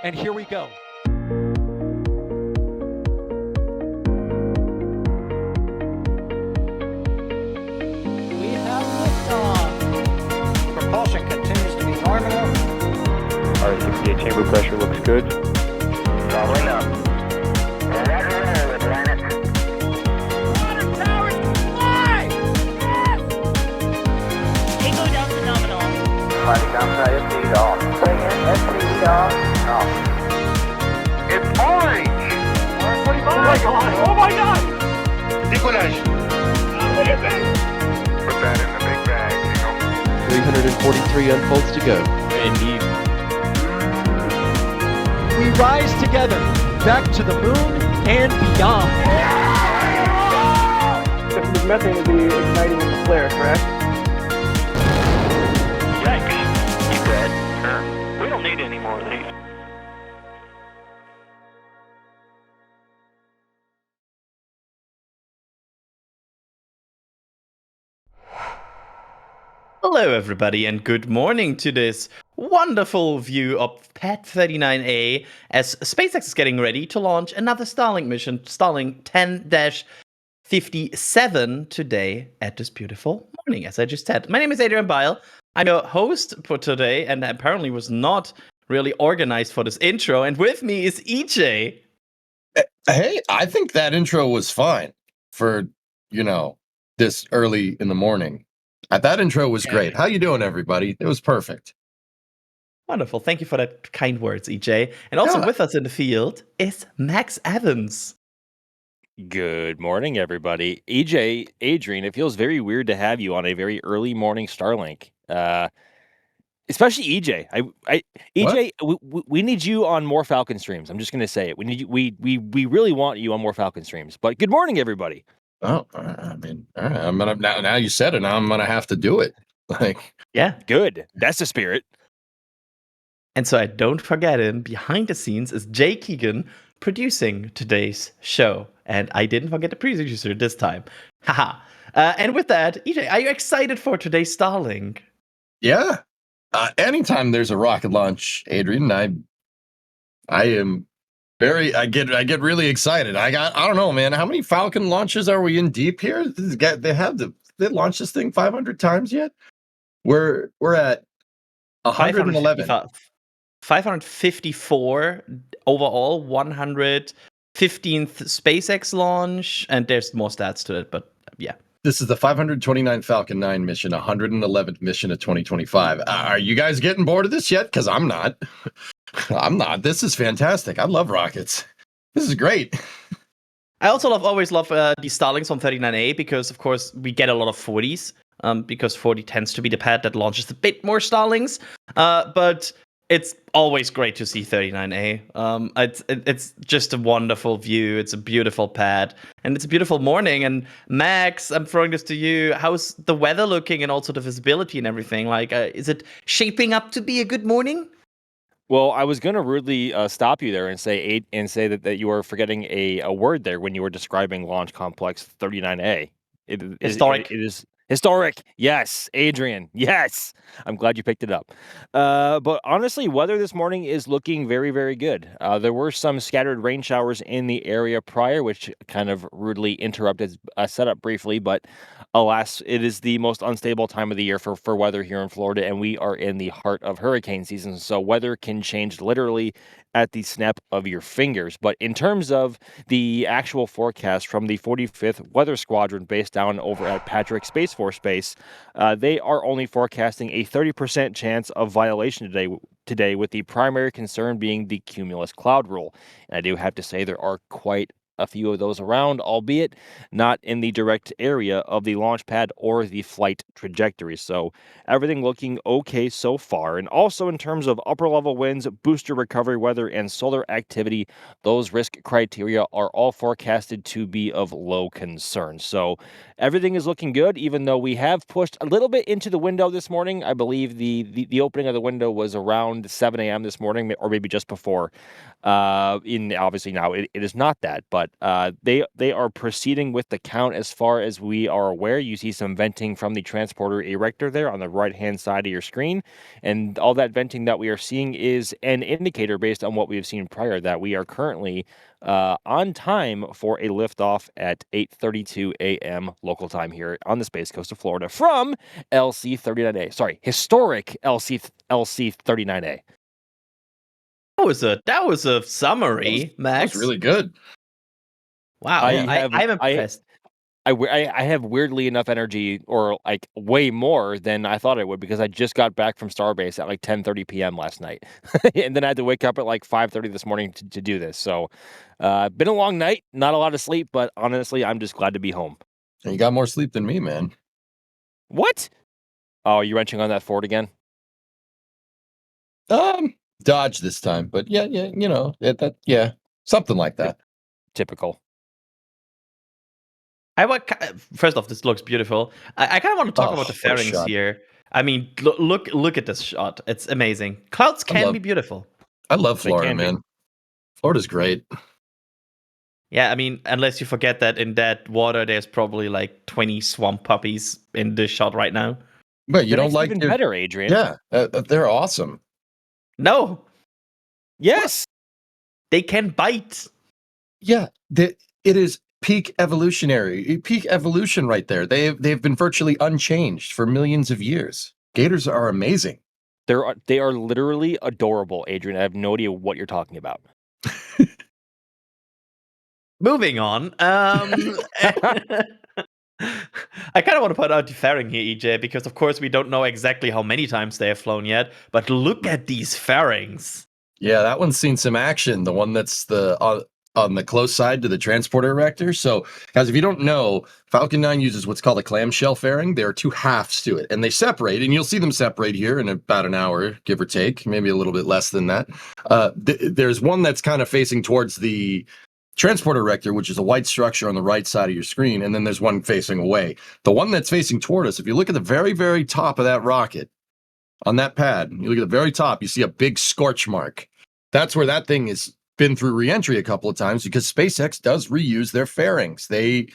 And here we go. We have liftoff. Propulsion continues to be nominal. R68 chamber pressure looks good. Doubling up. Roger, planet. Water towers fly! Yes! Tango down to nominal. Fighting outside SPD off. Bring in SPD off. It's orange! Oh my god! Oh my god! Décollage. Look at this! Put that in the big bag, 343 unfolds to go. Indeed. We rise together, back to the moon and beyond. This methane will be igniting in the flare, correct? Yikes. You good? Sure. We don't need any more of these. Hello, everybody, and good morning to this wonderful view of Pad 39A as SpaceX is getting ready to launch another Starlink mission, Starlink 10-57, today at this beautiful morning, as I just said. My name is Adrian Beil. I'm your host for today, and apparently was not really organized for this intro. And with me is EJ. Hey, I think that intro was fine for, this early in the morning. That intro was great. How you doing, everybody? It was perfect. Wonderful. Thank you for that kind words, EJ. And also Yeah. with us in the field is Max Evans. Good morning, everybody. EJ, Adrian, it feels very weird to have you on a very early morning Starlink. Especially EJ. EJ, we need you on more Falcon streams. I'm just going to say it. We need you, we really want you on more Falcon streams. But good morning, everybody. Oh, I mean, all right. I'm gonna now you said it. Now I'm gonna have to do it. Yeah. Good. That's the spirit. And so I don't forget him. Behind the scenes is Jay Keegan producing today's show. And I didn't forget the producer this time. Haha. And with that, EJ, are you excited for today's Starlink? Yeah. Anytime there's a rocket launch, Adrian, I am I get really excited. I don't know, man. How many Falcon launches are we in deep here? They launched this thing 500 times yet? We're at 111. 554 overall, 115th SpaceX launch, and there's more stats to it, but yeah. This is the 529th Falcon 9 mission, 111th mission of 2025. Are you guys getting bored of this yet? Because I'm not. I'm not. This is fantastic. I love rockets. This is great. I also always love the Starlinks on 39A because, of course, we get a lot of 40s because 40 tends to be the pad that launches a bit more Starlinks. But it's always great to see 39A. It's just a wonderful view. It's a beautiful pad. And it's a beautiful morning. And Max, I'm throwing this to you. How's the weather looking and also the visibility and everything? Like, is it shaping up to be a good morning? Well, I was going to rudely stop you there and say that you were forgetting a word there when you were describing Launch Complex 39A. Historic. It is historic. Yes, Adrian. Yes. I'm glad you picked it up. But honestly, weather this morning is looking very, very good. There were some scattered rain showers in the area prior, which kind of rudely interrupted setup briefly. But alas, it is the most unstable time of the year for weather here in Florida, and we are in the heart of hurricane season. So weather can change literally at the snap of your fingers. But in terms of the actual forecast from the 45th Weather Squadron based down over at Patrick Space Force Base, they are only forecasting a 30% chance of violation today, with the primary concern being the cumulus cloud rule. And I do have to say there are quite a few of those around, albeit not in the direct area of the launch pad or the flight trajectory. So everything looking okay so far. And also in terms of upper level winds, booster recovery weather, and solar activity, those risk criteria are all forecasted to be of low concern. So everything is looking good, even though we have pushed a little bit into the window this morning. I believe the opening of the window was around 7 a.m. this morning, or maybe just before. Obviously now it is not that, but but they are proceeding with the count as far as we are aware. You see some venting from the transporter erector there on the right-hand side of your screen, and all that venting that we are seeing is an indicator based on what we have seen prior that we are currently on time for a liftoff at 8:32 a.m. local time here on the Space Coast of Florida from LC-39A. Sorry, historic LC-39A. That was a summary, That Max. was really good. Wow, I'm impressed. I have weirdly enough energy, or like way more than I thought I would, because I just got back from Starbase at like 10:30 p.m. last night, and then I had to wake up at like 5:30 this morning to do this. So, been a long night, not a lot of sleep, but honestly, I'm just glad to be home. And you got more sleep than me, man. What? Oh, you wrenching on that Ford again? Dodge this time, but yeah, something like that. Typical. First off, this looks beautiful. I kind of want to talk about the what a fairings shot. here. I mean, look at this shot. It's amazing. Clouds can be beautiful. I love They Florida, can be. man. Florida's great. Yeah, I mean, unless you forget that in that water, there's probably like 20 swamp puppies in this shot right now. But you That don't makes it like even better, Adrian. Yeah, they're awesome. No, Yes. they can bite. Yeah, it is peak evolution right there. They've been virtually unchanged for millions of years. Gators are amazing. They are literally adorable, Adrian. I have no idea what you're talking about. Moving on. I kind of want to point out the fairing here, EJ, because of course we don't know exactly how many times they have flown yet. But look at these fairings. Yeah, that one's seen some action. The one that's on the close side to the transporter erector. So, guys, if you don't know, Falcon 9 uses what's called a clamshell fairing. There are two halves to it, and they separate, and you'll see them separate here in about an hour, give or take, maybe a little bit less than that. There's one that's kind of facing towards the transporter erector, which is a white structure on the right side of your screen, and then there's one facing away. The one that's facing toward us, if you look at the very, very top of that rocket, on that pad, you look at the very top, you see a big scorch mark. That's where that thing has been through reentry a couple of times, because SpaceX does reuse their fairings. They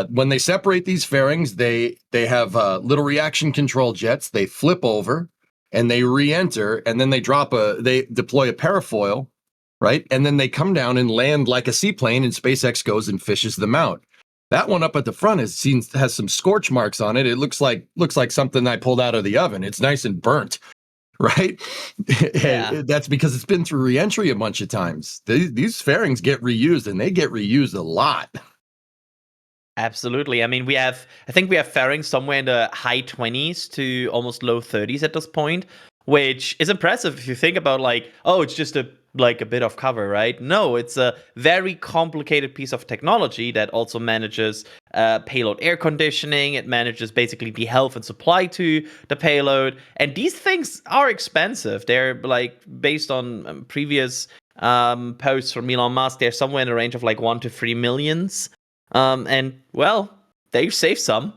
when they separate these fairings, they have little reaction control jets. They flip over and they re-enter, and then they deploy a parafoil, right? And then they come down and land like a seaplane, and SpaceX goes and fishes them out. That one up at the front has some scorch marks on it. It looks like something I pulled out of the oven. It's nice and burnt, right? Yeah. That's because it's been through reentry a bunch of times. These fairings get reused, and they get reused a lot. Absolutely. I mean, I think we have fairings somewhere in the high 20s to almost low 30s at this point, which is impressive if you think about like, oh, it's just a bit of cover, right? No, it's a very complicated piece of technology that also manages payload air conditioning. It manages basically the health and supply to the payload. And these things are expensive. They're like based on previous posts from Elon Musk, they're somewhere in the range of like 1 to 3 millions. And well, they've saved some.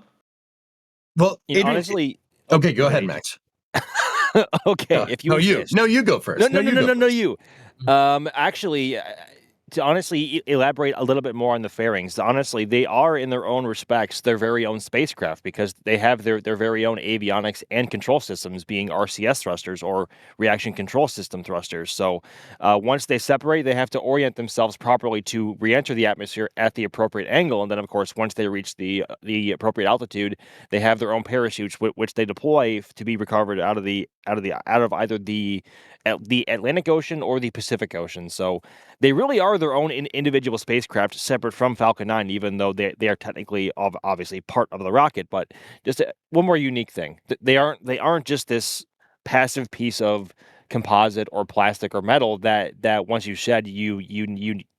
Well, honestly. Okay, go ahead, Max. Okay, if you you go first. No, you. Actually, to honestly elaborate a little bit more on the fairings, honestly, they are in their own respects their very own spacecraft, because they have their very own avionics and control systems, being RCS thrusters, or reaction control system thrusters. So once they separate, they have to orient themselves properly to re-enter the atmosphere at the appropriate angle, and then of course once they reach the appropriate altitude, they have their own parachutes which they deploy to be recovered out of either the Atlantic Ocean or the Pacific Ocean. So they really are their own individual spacecraft, separate from Falcon 9, even though they are technically obviously part of the rocket. But just one more unique thing: they aren't just this passive piece of composite or plastic or metal that once you shed, you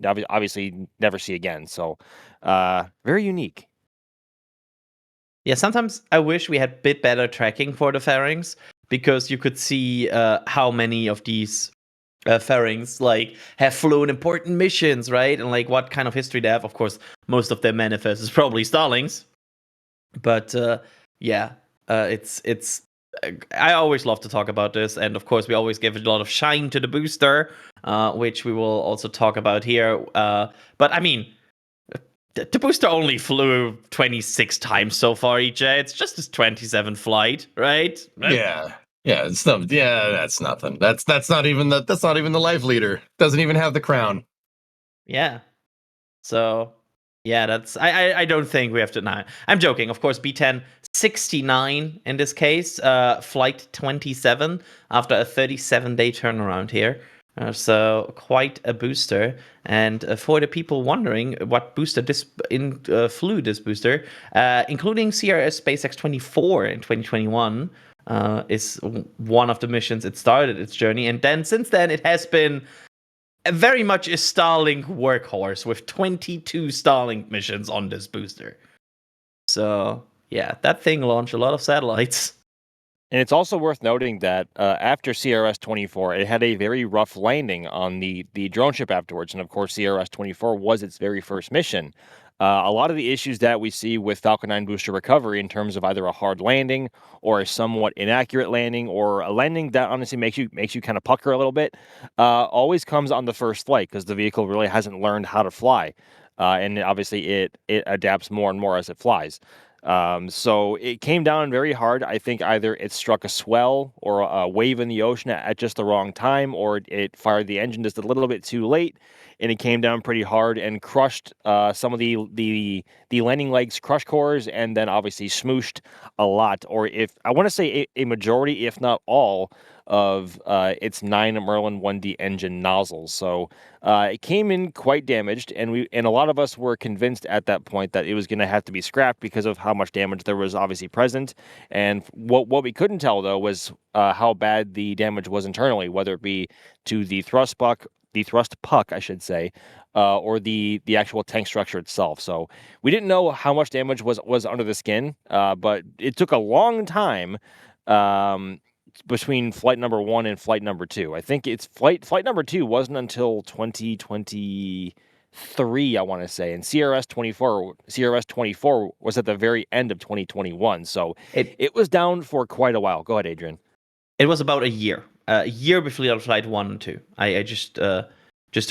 obviously never see again. So very unique. Yeah, sometimes I wish we had a bit better tracking for the fairings, because you could see how many of these fairings like have flown important missions, right? And like what kind of history they have. Of course, most of their manifest is probably Starlings, but it's I always love to talk about this, and of course, we always give a lot of shine to the booster, which we will also talk about here. But I mean, the booster only flew 26 times so far, EJ. It's just his 27th flight, right? Yeah. Yeah, that's nothing. That's not even the life leader. Doesn't even have the crown. Yeah. So, yeah, that's I don't think we have to. Nah, I'm joking. Of course, B10 69 in this case, flight 27 after a 37-day turnaround here. So quite a booster. And for the people wondering what booster flew this booster, including CRS SpaceX 24 in 2021, is one of the missions it started its journey. And then since then, it has been very much a Starlink workhorse with 22 Starlink missions on this booster. So, yeah, that thing launched a lot of satellites. And it's also worth noting that after CRS-24, it had a very rough landing on the drone ship afterwards. And of course, CRS-24 was its very first mission. A lot of the issues that we see with Falcon 9 booster recovery in terms of either a hard landing or a somewhat inaccurate landing or a landing that honestly makes you kind of pucker a little bit, always comes on the first flight because the vehicle really hasn't learned how to fly. And obviously it adapts more and more as it flies. So it came down very hard. I think either it struck a swell or a wave in the ocean at just the wrong time, or it fired the engine just a little bit too late, and it came down pretty hard and crushed some of the landing legs, crush cores, and then obviously smooshed a lot, or if I want to say a majority, if not all, of its 9 Merlin 1D engine nozzles. So it came in quite damaged, and a lot of us were convinced at that point that it was going to have to be scrapped because of how much damage there was obviously present. And what we couldn't tell though was how bad the damage was internally, whether it be to the thrust puck, I should say, or the actual tank structure itself. So we didn't know how much damage was under the skin, but it took a long time. Between flight number 1 and flight number 2. I think it's flight number 2 wasn't until 2023, I want to say, and CRS 24 was at the very end of 2021. So it was down for quite a while. Go ahead, Adrian. It was about a year before flight 1 and 2. I just to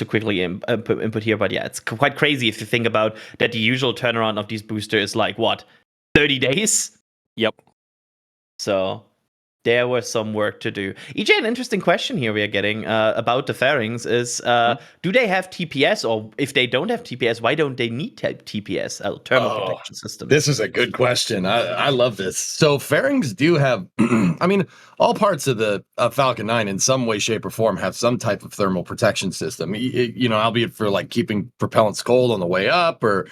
quickly input here, but yeah, it's quite crazy if you think about that. The usual turnaround of these boosters is like what, 30 days? Yep. So there was some work to do. EJ, an interesting question here we are getting about the fairings is, do they have TPS? Or if they don't have TPS, why don't they need TPS, thermal protection system? This is a good question. I love this. So fairings do have, I mean, all parts of the Falcon 9 in some way, shape, or form have some type of thermal protection system, albeit for like keeping propellants cold on the way up, or,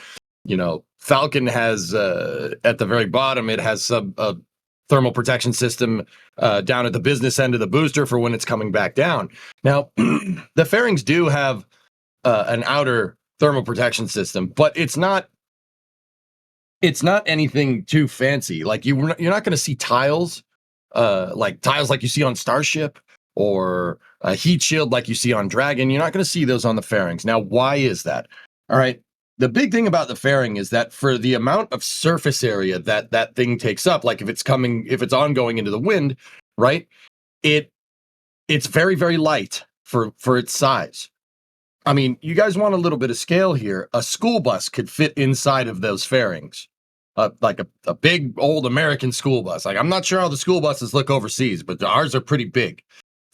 Falcon has, at the very bottom, it has some thermal protection system down at the business end of the booster for when it's coming back down. Now, the fairings do have an outer thermal protection system, but it's not anything too fancy. Like you're not going to see tiles like you see on Starship, or a heat shield like you see on Dragon. You're not going to see those on the fairings. Now, why is that? All right. The big thing about the fairing is that for the amount of surface area that thing takes up, like if it's ongoing into the wind, right? It's very, very light for its size. I mean, you guys want a little bit of scale here. A school bus could fit inside of those fairings, like a big old American school bus. Like, I'm not sure how the school buses look overseas, but ours are pretty big.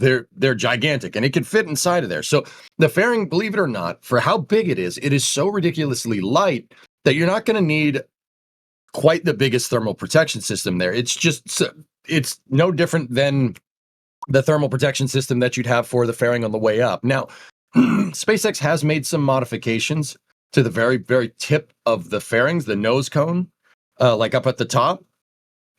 They're gigantic, and it can fit inside of there. So the fairing, believe it or not, for how big it is so ridiculously light that you're not going to need quite the biggest thermal protection system there. It's no different than the thermal protection system that you'd have for the fairing on the way up. Now, SpaceX has made some modifications to the very, very tip of the fairings, the nose cone, like up at the top.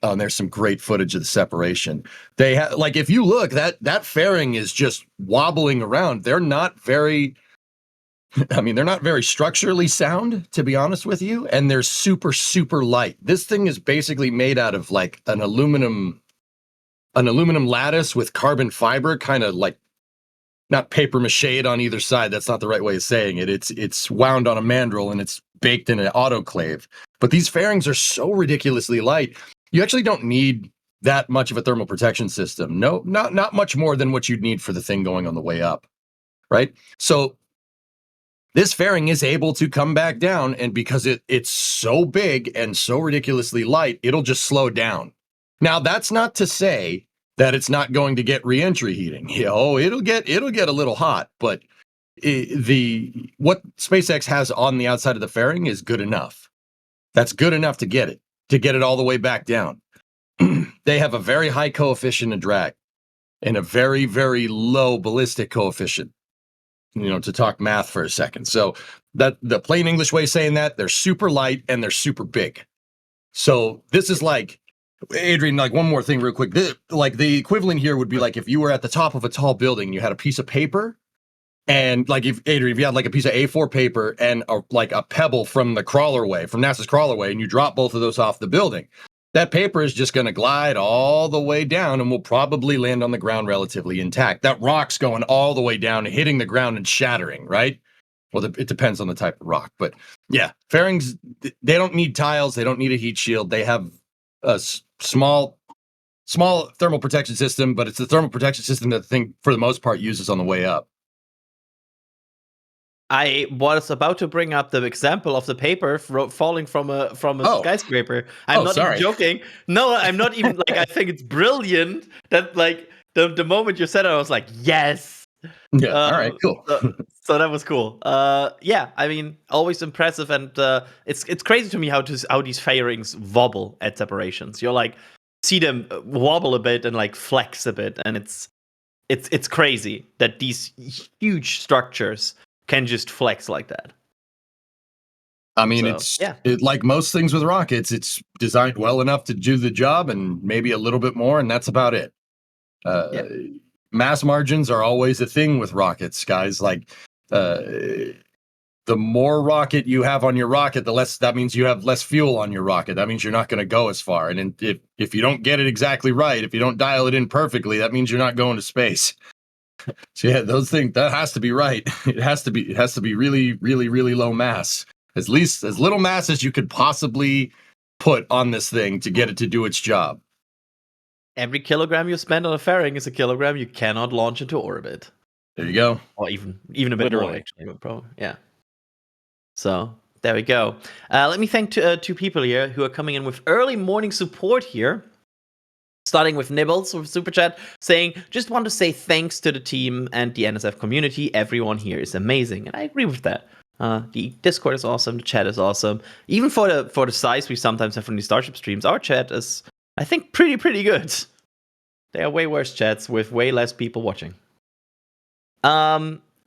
And there's some great footage of the separation. They have, like, if you look, that fairing is just wobbling around. They're not very structurally sound, to be honest with you, and they're super, super light. This thing is basically made out of like an aluminum lattice with carbon fiber, kind of like, not paper mache on either side. That's not the right way of saying it. It's wound on a mandrel and it's baked in an autoclave. But these fairings are so ridiculously light. You actually don't need that much of a thermal protection system. No, not much more than what you'd need for the thing going on the way up, right? So this fairing is able to come back down, and because it's so big and so ridiculously light, it'll just slow down. Now, that's not to say that it's not going to get reentry heating. It'll get a little hot, but what SpaceX has on the outside of the fairing is good enough. That's good enough to get it all the way back down. They have a very high coefficient of drag and a very, very low ballistic coefficient. To talk math for a second. So that the plain English way of saying that, they're super light and they're super big. So this is like, Adrian, like one more thing real quick. Like the equivalent here would be like if you were at the top of a tall building, you had a piece of paper, and like if you had like a piece of A4 paper and like a pebble from NASA's crawlerway, and you drop both of those off the building, that paper is just going to glide all the way down and will probably land on the ground relatively intact. That rock's going all the way down, hitting the ground and shattering, right? Well, it depends on the type of rock. But yeah, fairings, they don't need tiles. They don't need a heat shield. They have a small thermal protection system, but it's the thermal protection system that the thing, for the most part, uses on the way up. I was about to bring up the example of the paper falling from a skyscraper. I'm not even joking. No, I'm not even like. I think it's brilliant that like the moment you said it, I was like, yes. Yeah. All right. Cool. So that was cool. Yeah. I mean, always impressive, and it's crazy to me how these fairings wobble at separations. You're like see them wobble a bit and like flex a bit, and it's crazy that these huge structures can just flex like that. I mean, like most things with rockets, it's designed well enough to do the job and maybe a little bit more, and that's about it. Mass margins are always a thing with rockets, guys. Like, the more rocket you have on your rocket, that means you have less fuel on your rocket. That means you're not going to go as far. And if you don't get it exactly right, if you don't dial it in perfectly, that means you're not going to space. So yeah, those things, that has to be right. It has to be really, really, really low mass. At least as little mass as you could possibly put on this thing to get it to do its job. Every kilogram you spend on a fairing is a kilogram you cannot launch into orbit. There you go. Or even a bit more, actually. Probably, yeah. So there we go. Let me thank two people here who are coming in with early morning support here. Starting with Nibbles with Super Chat, saying, just want to say thanks to the team and the NSF community. Everyone here is amazing. And I agree with that. The Discord is awesome. The chat is awesome. Even for the size we sometimes have from the Starship streams, our chat is, I think, pretty good. There are way worse chats with way less people watching.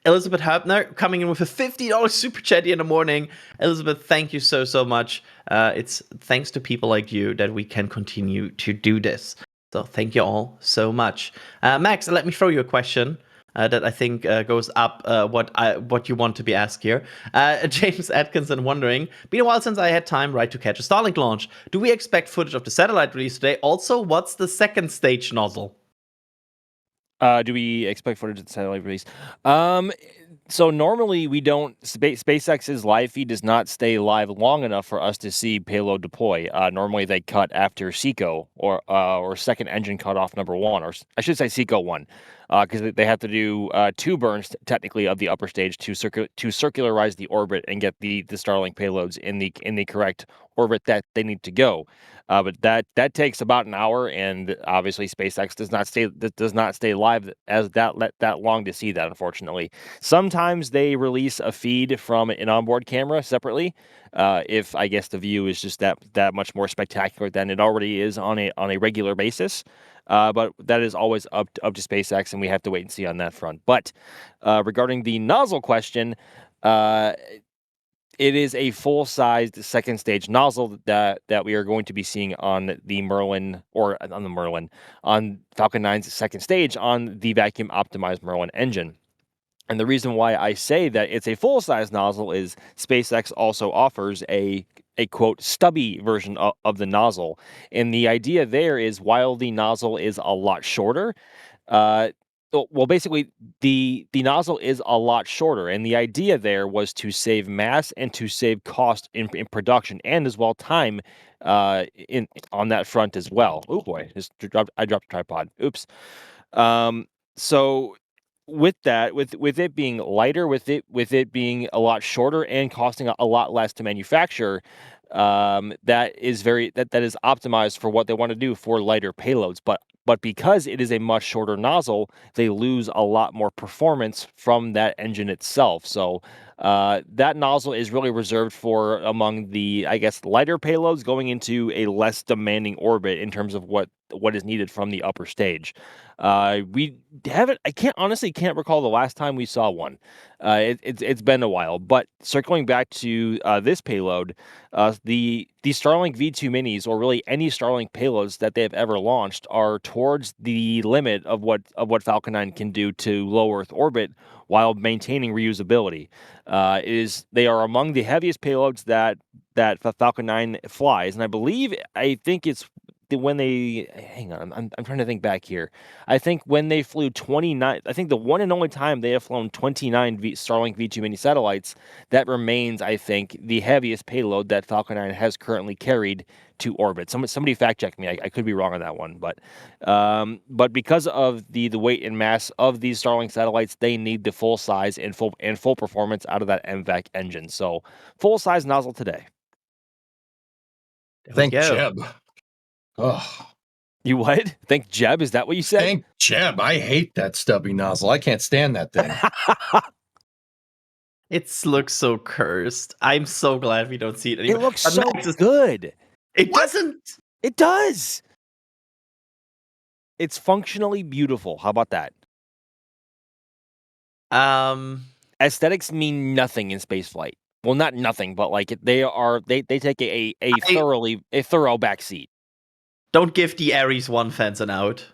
Elizabeth Herbner coming in with a $50 super chat in the morning. Elizabeth, thank you so much. It's thanks to people like you that we can continue to do this. So thank you all so much. Max, let me throw you a question that I think goes up what you want to be asked here. James Atkinson wondering, been a while since I had time to catch a Starlink launch. Do we expect footage of the satellite release today? Also, what's the second stage nozzle? Do we expect footage of the satellite release? So normally we don't. SpaceX's live feed does not stay live long enough for us to see payload deploy. Normally they cut after SECO or second engine cutoff number 1, or I should say SECO 1, because they have to do 2 burns technically of the upper stage to circularize the orbit and get the Starlink payloads in the correct orbit that they need to go. But that takes about an hour, and obviously SpaceX does not stay live as that long to see that. Unfortunately, sometimes they release a feed from an onboard camera separately. If I guess the view is just that much more spectacular than it already is on a regular basis. But that is always up to SpaceX, and we have to wait and see on that front. But regarding the nozzle question, it is a full-sized second stage nozzle that we are going to be seeing on the Merlin, or on Falcon 9's second stage on the vacuum optimized Merlin engine. And the reason why I say that it's a full-size nozzle is SpaceX also offers a quote stubby version of the nozzle. And the idea there is, while the nozzle is a lot shorter, well, basically, the nozzle is a lot shorter, and the idea there was to save mass and to save cost in production, and as well time in on that front as well. Oh boy, I dropped a tripod. Oops. So with that, with it being lighter, with it being a lot shorter and costing a lot less to manufacture, that is that is optimized for what they want to do for lighter payloads. But because it is a much shorter nozzle, they lose a lot more performance from that engine itself. So that nozzle is really reserved for among the, I guess, lighter payloads going into a less demanding orbit in terms of what is needed from the upper stage. We haven't. I can't recall the last time we saw one. It's been a while. But circling back to this payload, the Starlink V2 minis, or really any Starlink payloads that they have ever launched, are towards the limit of what Falcon 9 can do to low Earth orbit while maintaining reusability. They are among the heaviest payloads that Falcon 9 flies, and I think it's when they hang on, I'm trying to think back here. I think when they flew 29, I think the one and only time they have flown 29 Starlink V2 mini satellites, that remains, I think, the heaviest payload that Falcon 9 has currently carried to orbit. Somebody fact check me. I could be wrong on that one, but because of the weight and mass of these Starlink satellites, they need the full size and full performance out of that MVAC engine. So full size nozzle today. There we Thank go. Jeb. Oh, You what? Thank Jeb? Is that what you said? thank Jeb. I hate that stubby nozzle. I can't stand that thing. It looks so cursed. I'm so glad we don't see it It anymore. looks But so Max is- good. It doesn't. It does. It's functionally beautiful. How about that? Aesthetics mean nothing in spaceflight. Well, not nothing, but like they take a thorough backseat. Don't give the Ares 1 fans an out.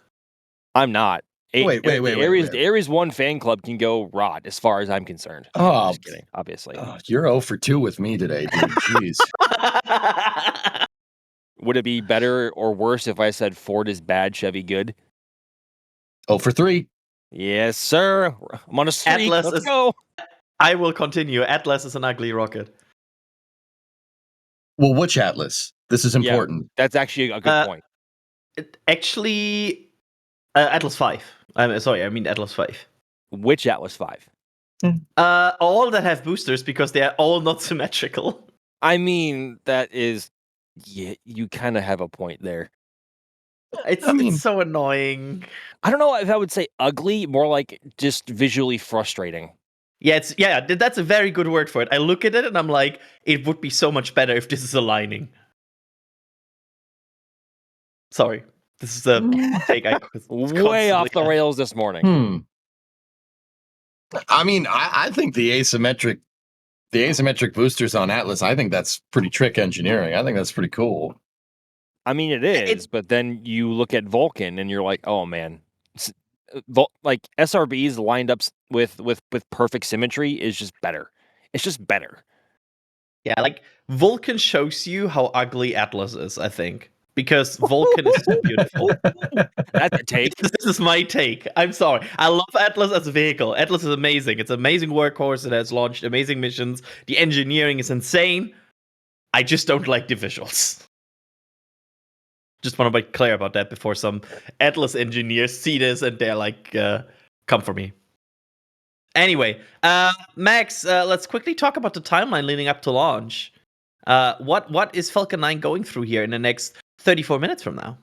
I'm not. Wait. Ares 1 fan club can go rot as far as I'm concerned. Oh, Just kidding, obviously. You're 0 for 2 with me today, dude. Jeez. Would it be better or worse if I said Ford is bad, Chevy good? 0 for 3. Yes, sir. I'm on a streak. Atlas Let's is- go. I will continue. Atlas is an ugly rocket. Well, which Atlas? This is Yeah. important. That's actually a good point. Actually, Atlas 5. Sorry, I mean Atlas 5. Which Atlas 5? All that have boosters because they are all not symmetrical. I mean, that is, yeah, you kind of have a point there. It's so annoying. I don't know if I would say ugly, more like just visually frustrating. Yeah, that's a very good word for it. I look at it and I'm like, it would be so much better if this is aligning. Sorry, this is a take. Way off the rails this morning. I mean, I think the asymmetric boosters on Atlas, I think that's pretty trick engineering. I think that's pretty cool. I mean, it is, but then you look at Vulcan and you're like, oh man, like SRBs lined up with perfect symmetry is just better. It's just better. Yeah, like Vulcan shows you how ugly Atlas is, I think. Because Vulcan is so beautiful. That's a take. This is my take. I'm sorry. I love Atlas as a vehicle. Atlas is amazing. It's an amazing workhorse. It has launched amazing missions. The engineering is insane. I just don't like the visuals. Just want to be clear about that before some Atlas engineers see this and they're like, come for me. Anyway, Max, let's quickly talk about the timeline leading up to launch. What is Falcon 9 going through here in the next 34 minutes from now?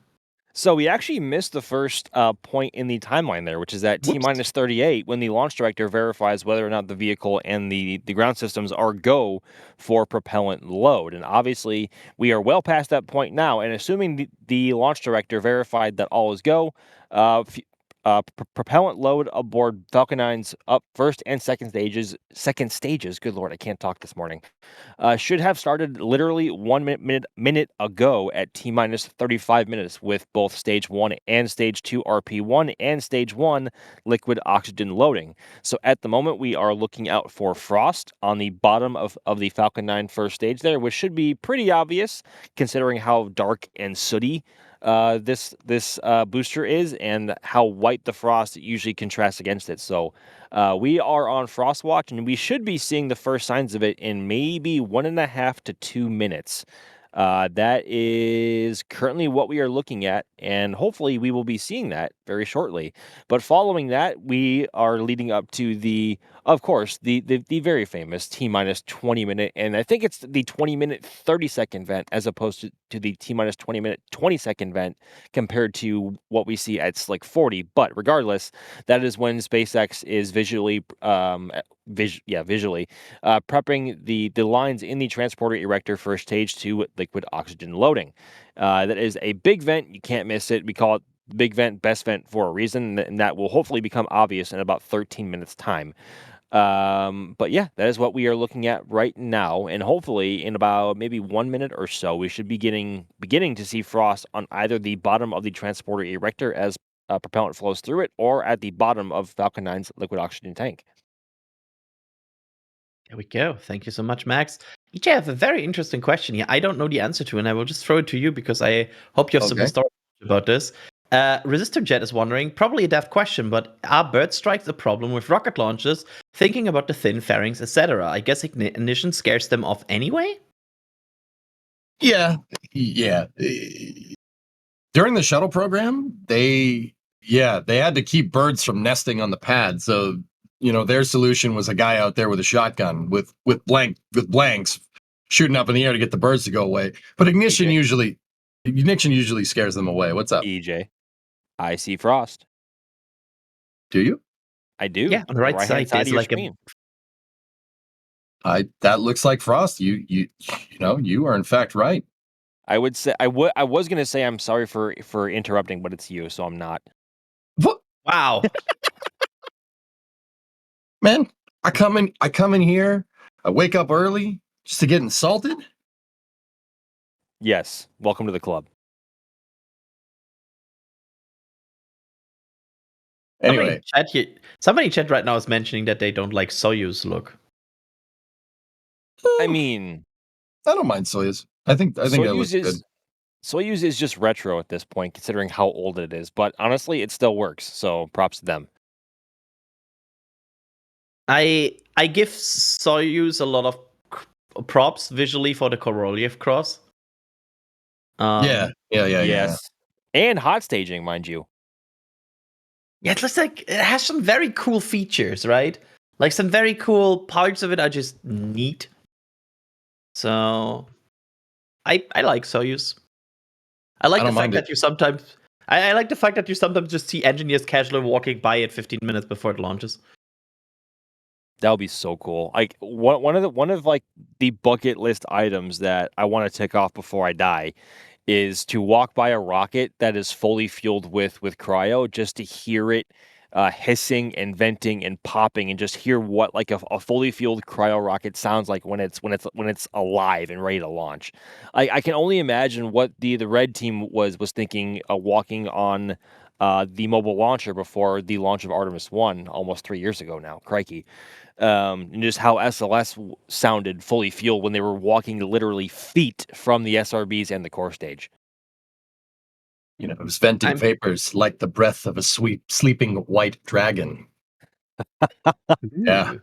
So we actually missed the first point in the timeline there, which is at T-minus 38, when the launch director verifies whether or not the vehicle and the ground systems are go for propellant load. And obviously, we are well past that point now. And assuming the launch director verified that all is go, propellant load aboard Falcon 9's first and second stages, good lord, I can't talk this morning, should have started literally 1 minute ago at T-minus 35 minutes with both stage 1 and stage 2 RP1 and stage 1 liquid oxygen loading. So at the moment, we are looking out for frost on the bottom of the Falcon 9 first stage there, which should be pretty obvious considering how dark and sooty this booster is and how white the frost usually contrasts against it. So we are on frost watch, and we should be seeing the first signs of it in maybe 1.5 to 2 minutes. That is currently what we are looking at, and hopefully we will be seeing that very shortly. But following that, we are leading up to of course, the very famous T-minus 20 minute, and I think it's the 20-minute 30-second vent as opposed to the T-minus 20-minute 20-second vent compared to what we see at Slick 40. But regardless, that is when SpaceX is visually prepping the lines in the transporter erector for stage 2 liquid oxygen loading. That is a big vent. You can't miss it. We call it big vent, best vent for a reason, and that will hopefully become obvious in about 13 minutes time. But yeah, that is what we are looking at right now, and hopefully in about maybe 1 minute or so, we should be beginning to see frost on either the bottom of the transporter erector as propellant flows through it, or at the bottom of Falcon 9's liquid oxygen tank. There we go. Thank you so much, Max. EJ, I have a very interesting question here. I don't know the answer to, and I will just throw it to you because I hope you have some Okay. story about this. Resistor Jet is wondering, probably a daft question, but are bird strikes a problem with rocket launches? Thinking about the thin fairings, etc. I guess ignition scares them off anyway? Yeah. During the shuttle program, they had to keep birds from nesting on the pad. So, their solution was a guy out there with a shotgun with blanks shooting up in the air to get the birds to go away. But ignition usually scares them away. What's up? EJ, I see frost. Do you? I do. Yeah, on the right side, of there's your like screen. That looks like frost. You are in fact right. I would say I was gonna say I'm sorry for interrupting, but it's you, so I'm not. What? Wow. Man, I come in here, I wake up early just to get insulted. Yes, welcome to the club. Anyway, Somebody in chat right now is mentioning that they don't like Soyuz look. I mean, I don't mind Soyuz. I think that looks good. Soyuz is just retro at this point, considering how old it is. But honestly, it still works. So props to them. I give Soyuz a lot of props visually for the Korolev cross. Yeah. Yes, and hot staging, mind you. Yeah, it looks like it has some very cool features, right? Like some very cool parts of it are just neat. So I like Soyuz. I like the fact that you sometimes I like the fact that you sometimes just see engineers casually walking by it 15 minutes before it launches. That would be so cool. Like one of like the bucket list items that I want to tick off before I die is to walk by a rocket that is fully fueled with cryo, just to hear it hissing and venting and popping, and just hear what like a fully fueled cryo rocket sounds like when it's alive and ready to launch. I can only imagine what the red team was thinking walking on the mobile launcher before the launch of Artemis 1 almost 3 years ago now. Crikey. And just how SLS sounded fully fueled when they were walking literally feet from the SRBs and the core stage. It was venting vapors like the breath of a sleeping white dragon. Yeah.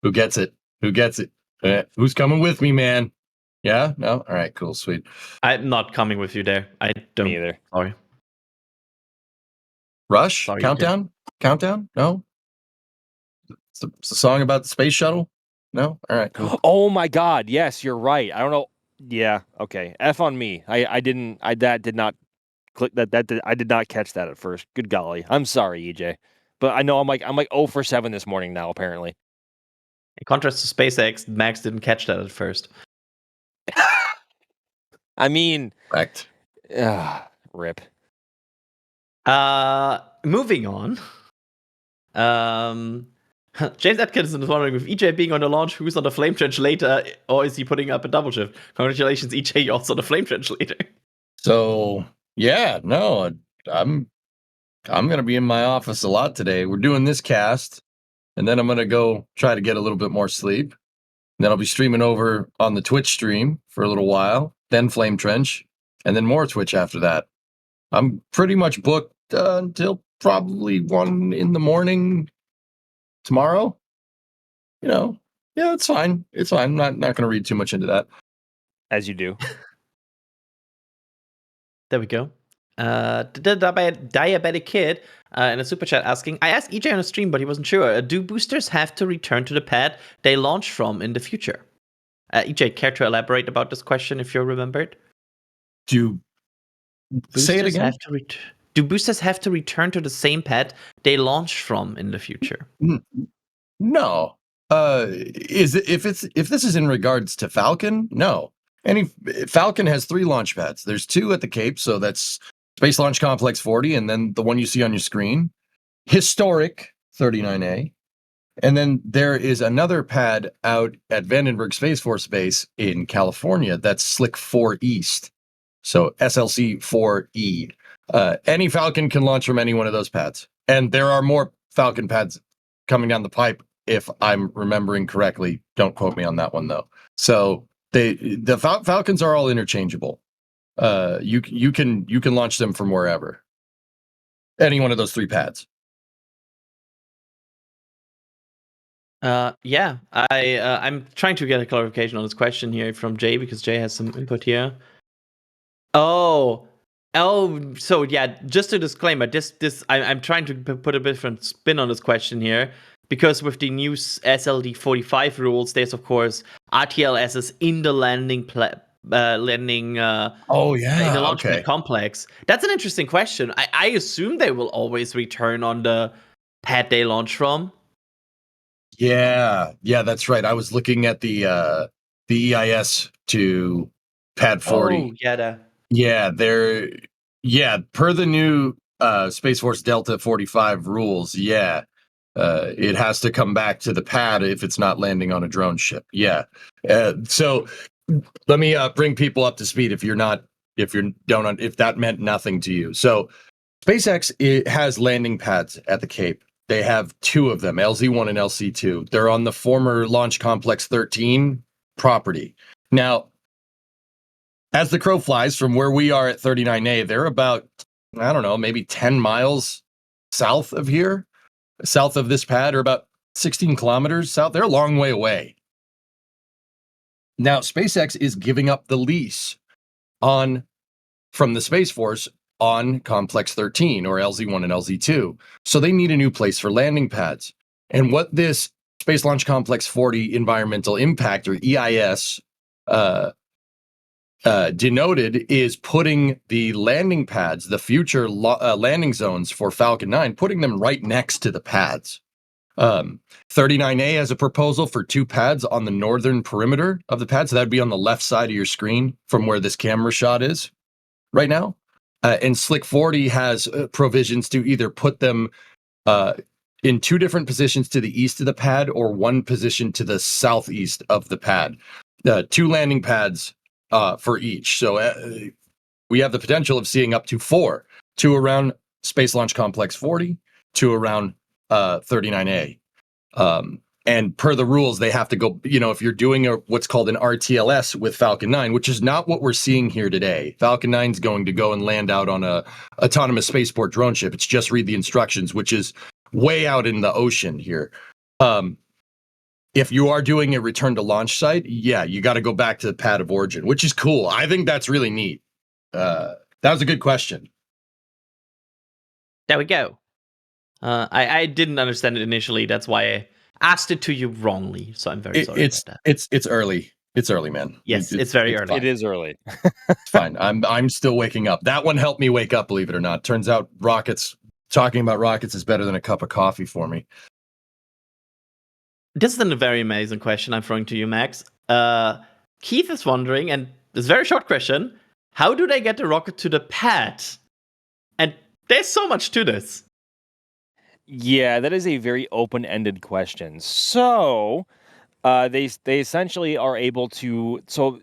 Who gets it? Who's coming with me, man? Yeah? No? All right, cool, sweet. I'm not coming with you there. I don't. Me either. Sorry. Rush? Sorry, Countdown? Countdown? No? It's a song about the space shuttle? No? All right, cool. Oh my God! Yes, you're right. I don't know. Yeah. Okay. F on me. I didn't. That did not click. I did not catch that at first. Good golly. I'm sorry, EJ. But I know I'm like 0 for 7 this morning now. Apparently. In contrast to SpaceX, Max didn't catch that at first. I mean, correct. Rip. Moving on. James Atkinson is wondering, with EJ being on the launch, who's on the flame trench later, or is he putting up a double shift? Congratulations, EJ, you're also on the flame trench later. So yeah, no, I'm gonna be in my office a lot today. We're doing this cast, and then I'm gonna go try to get a little bit more sleep. And then I'll be streaming over on the Twitch stream for a little while, then Flame Trench, and then more Twitch after that. I'm pretty much booked until probably 1 in the morning tomorrow. Yeah, it's fine. It's fine. I'm not going to read too much into that. As you do. There we go. The diabetic kid in a super chat asking, I asked EJ on a stream, but he wasn't sure. Do boosters have to return to the pad they launch from in the future? EJ, care to elaborate about this question if you remembered? Say it again. Do boosters have to return to the same pad they launch from in the future? No. If this is in regards to Falcon? No. Falcon has 3 launch pads. There's 2 at the Cape, so that's Space Launch Complex 40, and then the one you see on your screen, historic 39A. And then there is another pad out at Vandenberg Space Force Base in California. That's Slick 4 East. So SLC 4E. Any Falcon can launch from any one of those pads. And there are more Falcon pads coming down the pipe, if I'm remembering correctly. Don't quote me on that one, though. So the Falcons are all interchangeable. You can launch them from wherever. Any one of those 3 pads. Yeah, I'm trying to get a clarification on this question here from Jay because Jay has some input here. So yeah, just a disclaimer. I'm trying to put a different spin on this question here because with the new SLD 45 rules, there's of course RTLSs in the landing. In the launch pad complex. That's an interesting question. I assume they will always return on the pad they launch from. Yeah, that's right. I was looking at the EIS to pad 40. Oh, yeah, per the new Space Force Delta 45 rules, it has to come back to the pad if it's not landing on a drone ship. So let me bring people up to speed if that meant nothing to you. So SpaceX has landing pads at the Cape. They have 2 of them, LZ1 and LC2. They're on the former Launch Complex 13 property. Now, as the crow flies from where we are at 39A, they're about, I don't know, maybe 10 miles south of here, south of this pad, or about 16 kilometers south. They're a long way away. Now, SpaceX is giving up the lease from the Space Force on Complex 13 or LZ1 and LZ2. So they need a new place for landing pads. And what this Space Launch Complex 40 environmental impact or EIS denoted is putting the landing pads, the future landing zones for Falcon 9, putting them right next to the pads. 39A has a proposal for 2 pads on the northern perimeter of the pad. So that'd be on the left side of your screen from where this camera shot is right now. And Slick 40 has provisions to either put them in 2 different positions to the east of the pad or 1 position to the southeast of the pad. 2 landing pads for each. So we have the potential of seeing up to 4. 2 around Space Launch Complex 40, 2 around 39A. And per the rules, they have to go, if you're doing what's called an RTLS with Falcon 9, which is not what we're seeing here today. Falcon 9 is going to go and land out on a autonomous spaceport drone ship. It's just read the instructions, which is way out in the ocean here. If you are doing a return to launch site, you got to go back to the pad of origin, which is cool. I think that's really neat. That was a good question. There we go. I didn't understand it initially. That's why I asked it to you wrongly. So I'm very sorry about that. It's early. It's early, man. Yes, it's very early. It is early. It's fine. I'm still waking up. That one helped me wake up, believe it or not. Turns out talking about rockets is better than a cup of coffee for me. This is a very amazing question I'm throwing to you, Max. Keith is wondering, and this very short question, how do they get the rocket to the pad? And there's so much to this. Yeah, that is a very open-ended question. So, they essentially are able to. So,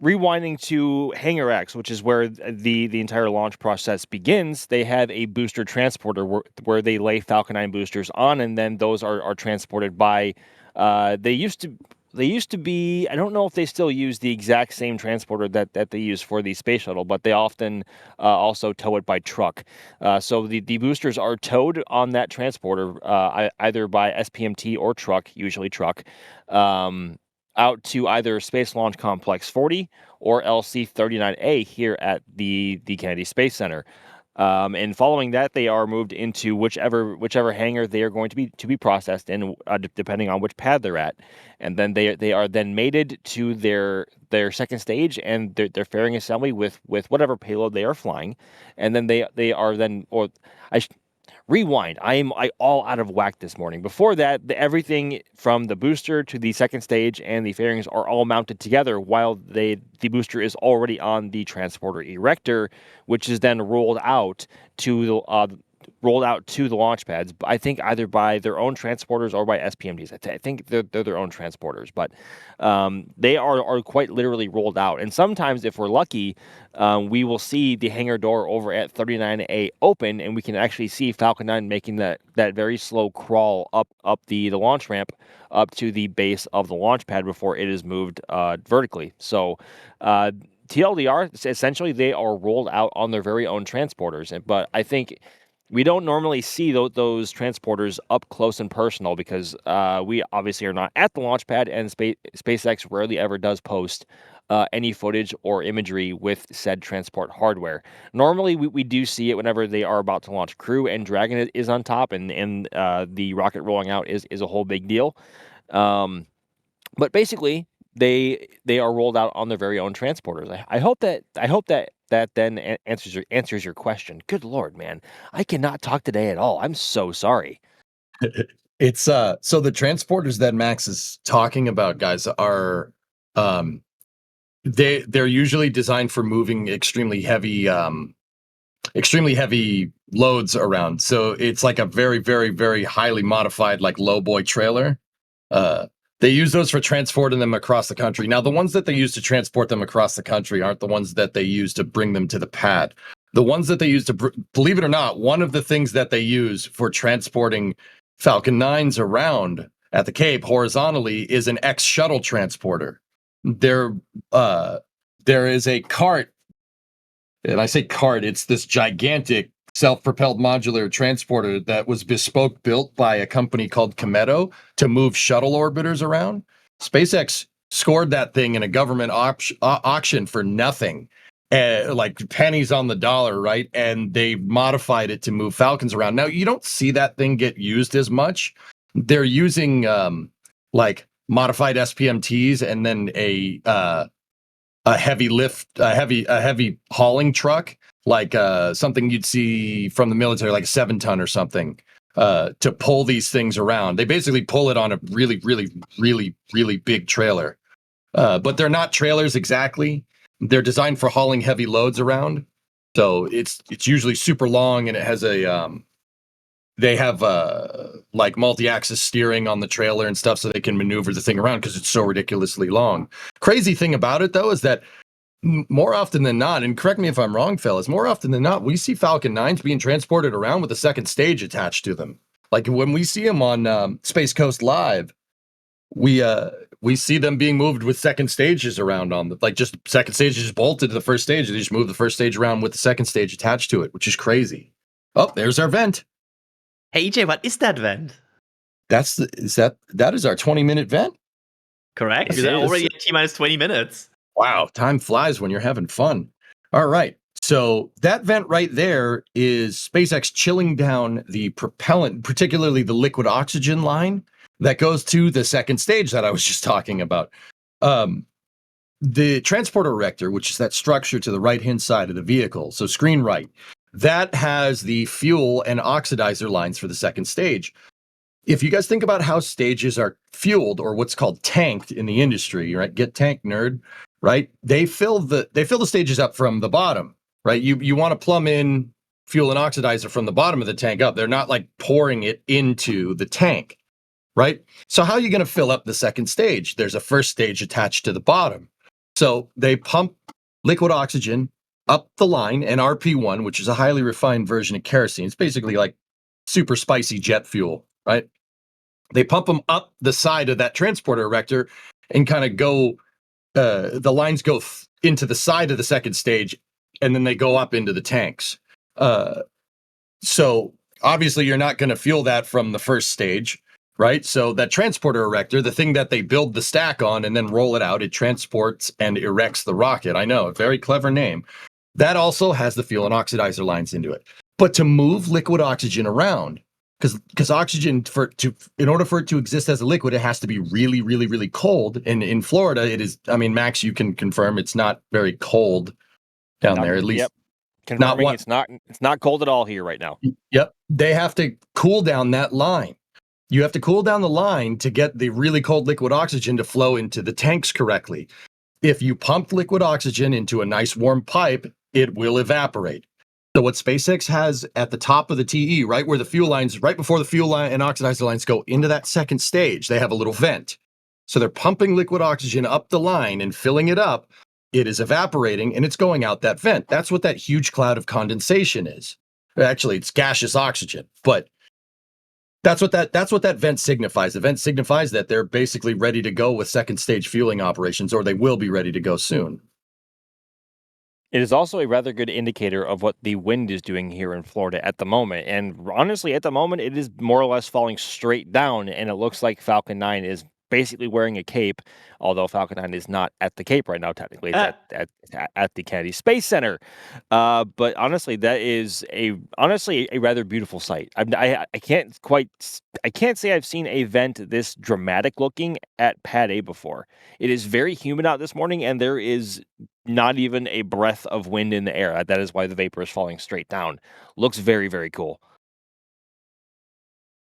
rewinding to Hangar X, which is where the entire launch process begins, they have a booster transporter where they lay Falcon 9 boosters on, and then those are transported by. They used to they used to be, I don't know if they still use the exact same transporter that they use for the space shuttle, but they often also tow it by truck. So the boosters are towed on that transporter, either by SPMT or truck, usually truck, out to either Space Launch Complex 40 or LC-39A here at the Kennedy Space Center. And following that, they are moved into whichever hangar they are going to be processed in, depending on which pad they're at, and then they are then mated to their second stage and their fairing assembly with whatever payload they are flying, and then they are then rewind. I all out of whack this morning. Before that, everything from the booster to the second stage and the fairings are all mounted together while the booster is already on the transporter erector, which is then rolled out to the launch pads. I think either by their own transporters or by SPMDs. I think they're their own transporters, but they are quite literally rolled out. And sometimes, if we're lucky, we will see the hangar door over at 39A open, and we can actually see Falcon 9 making that very slow crawl up the launch ramp up to the base of the launch pad before it is moved vertically. So TLDR, essentially, they are rolled out on their very own transporters. But I think we don't normally see those transporters up close and personal because we obviously are not at the launch pad, and SpaceX rarely ever does post any footage or imagery with said transport hardware. Normally, we do see it whenever they are about to launch Crew and Dragon is on top, and the rocket rolling out is a whole big deal. But basically, they are rolled out on their very own transporters. I hope that then answers your question. Good Lord, man, I cannot talk today at all. I'm so sorry. It's so the transporters that Max is talking about, guys, are they're usually designed for moving extremely heavy loads around. So it's like a very, very, very highly modified, like low boy trailer. They use those for transporting them across the country. Now, the ones that they use to transport them across the country aren't the ones that they use to bring them to the pad. The ones that they use to, believe it or not, one of the things that they use for transporting Falcon 9s around at the Cape horizontally is an X shuttle transporter. There is a cart, and I say cart, it's this gigantic self-propelled modular transporter that was bespoke built by a company called Cometto to move shuttle orbiters around. SpaceX scored that thing in a government auction for nothing, like pennies on the dollar, right? And they modified it to move Falcons around. Now, you don't see that thing get used as much. They're using like modified SPMTs and then a heavy lift, a heavy hauling truck, like something you'd see from the military, like a 7-ton or something, to pull these things around. They basically pull it on a really, really, really, really big trailer. But they're not trailers exactly. They're designed for hauling heavy loads around. So it's usually super long, and it has they have like multi-axis steering on the trailer and stuff so they can maneuver the thing around because it's so ridiculously long. Crazy thing about it, though, is that more often than not, and correct me if I'm wrong, fellas, more often than not, we see Falcon 9s being transported around with a second stage attached to them. Like when we see them on Space Coast Live, we see them being moved with second stages around on the, like, just second stage is bolted to the first stage. They just move the first stage around with the second stage attached to it, which is crazy. Oh, there's our vent. Hey, EJ, what is that vent? That is our 20-minute vent. Correct? Yes, Is that it is. already at T-minus 20 minutes? Wow, time flies when you're having fun. All right. So that vent right there is SpaceX chilling down the propellant, particularly the liquid oxygen line that goes to the second stage that I was just talking about. The transporter erector, which is that structure to the right-hand side of the vehicle, so screen right, that has the fuel and oxidizer lines for the second stage. If you guys think about how stages are fueled, or what's called tanked in the industry, right? Get tanked, nerd. Right? They fill the stages up from the bottom, right? You want to plumb in fuel and oxidizer from the bottom of the tank up. They're not like pouring it into the tank, right? So how are you going to fill up the second stage? There's a first stage attached to the bottom. So they pump liquid oxygen up the line, and RP1, which is a highly refined version of kerosene. It's basically like super spicy jet fuel, right? They pump them up the side of that transporter erector, and kind of go. The lines go into the side of the second stage, and then they go up into the tanks. So obviously, you're not going to fuel that from the first stage, right? So that transporter erector, the thing that they build the stack on and then roll it out, it transports and erects the rocket. I know, a very clever name. That also has the fuel and oxidizer lines into it. But to move liquid oxygen around, because oxygen, in order for it to exist as a liquid, it has to be really, really, really cold. And in Florida, it is. I mean, Max, you can confirm it's not very cold down there. At least, yep. Confirming it's not cold at all here right now. Yep, they have to cool down that line. You have to cool down the line to get the really cold liquid oxygen to flow into the tanks correctly. If you pump liquid oxygen into a nice warm pipe, it will evaporate. So what SpaceX has at the top of the TE, right where the fuel lines, right before the fuel line and oxidizer lines go into that second stage, they have a little vent. So they're pumping liquid oxygen up the line and filling it up. It is evaporating and it's going out that vent. That's what that huge cloud of condensation is. Actually, it's gaseous oxygen, but that's what that vent signifies. The vent signifies that they're basically ready to go with second stage fueling operations, or they will be ready to go soon. It is also a rather good indicator of what the wind is doing here in Florida at the moment. And honestly, at the moment, it is more or less falling straight down, and it looks like Falcon 9 is basically wearing a cape, although Falcon 9 is not at the Cape right now, technically. It's at the Kennedy Space Center. But honestly, that is a rather beautiful sight. I can't say I've seen a vent this dramatic looking at Pad A before. It is very humid out this morning, and there is not even a breath of wind in the air. That is why the vapor is falling straight down. Looks very, very cool.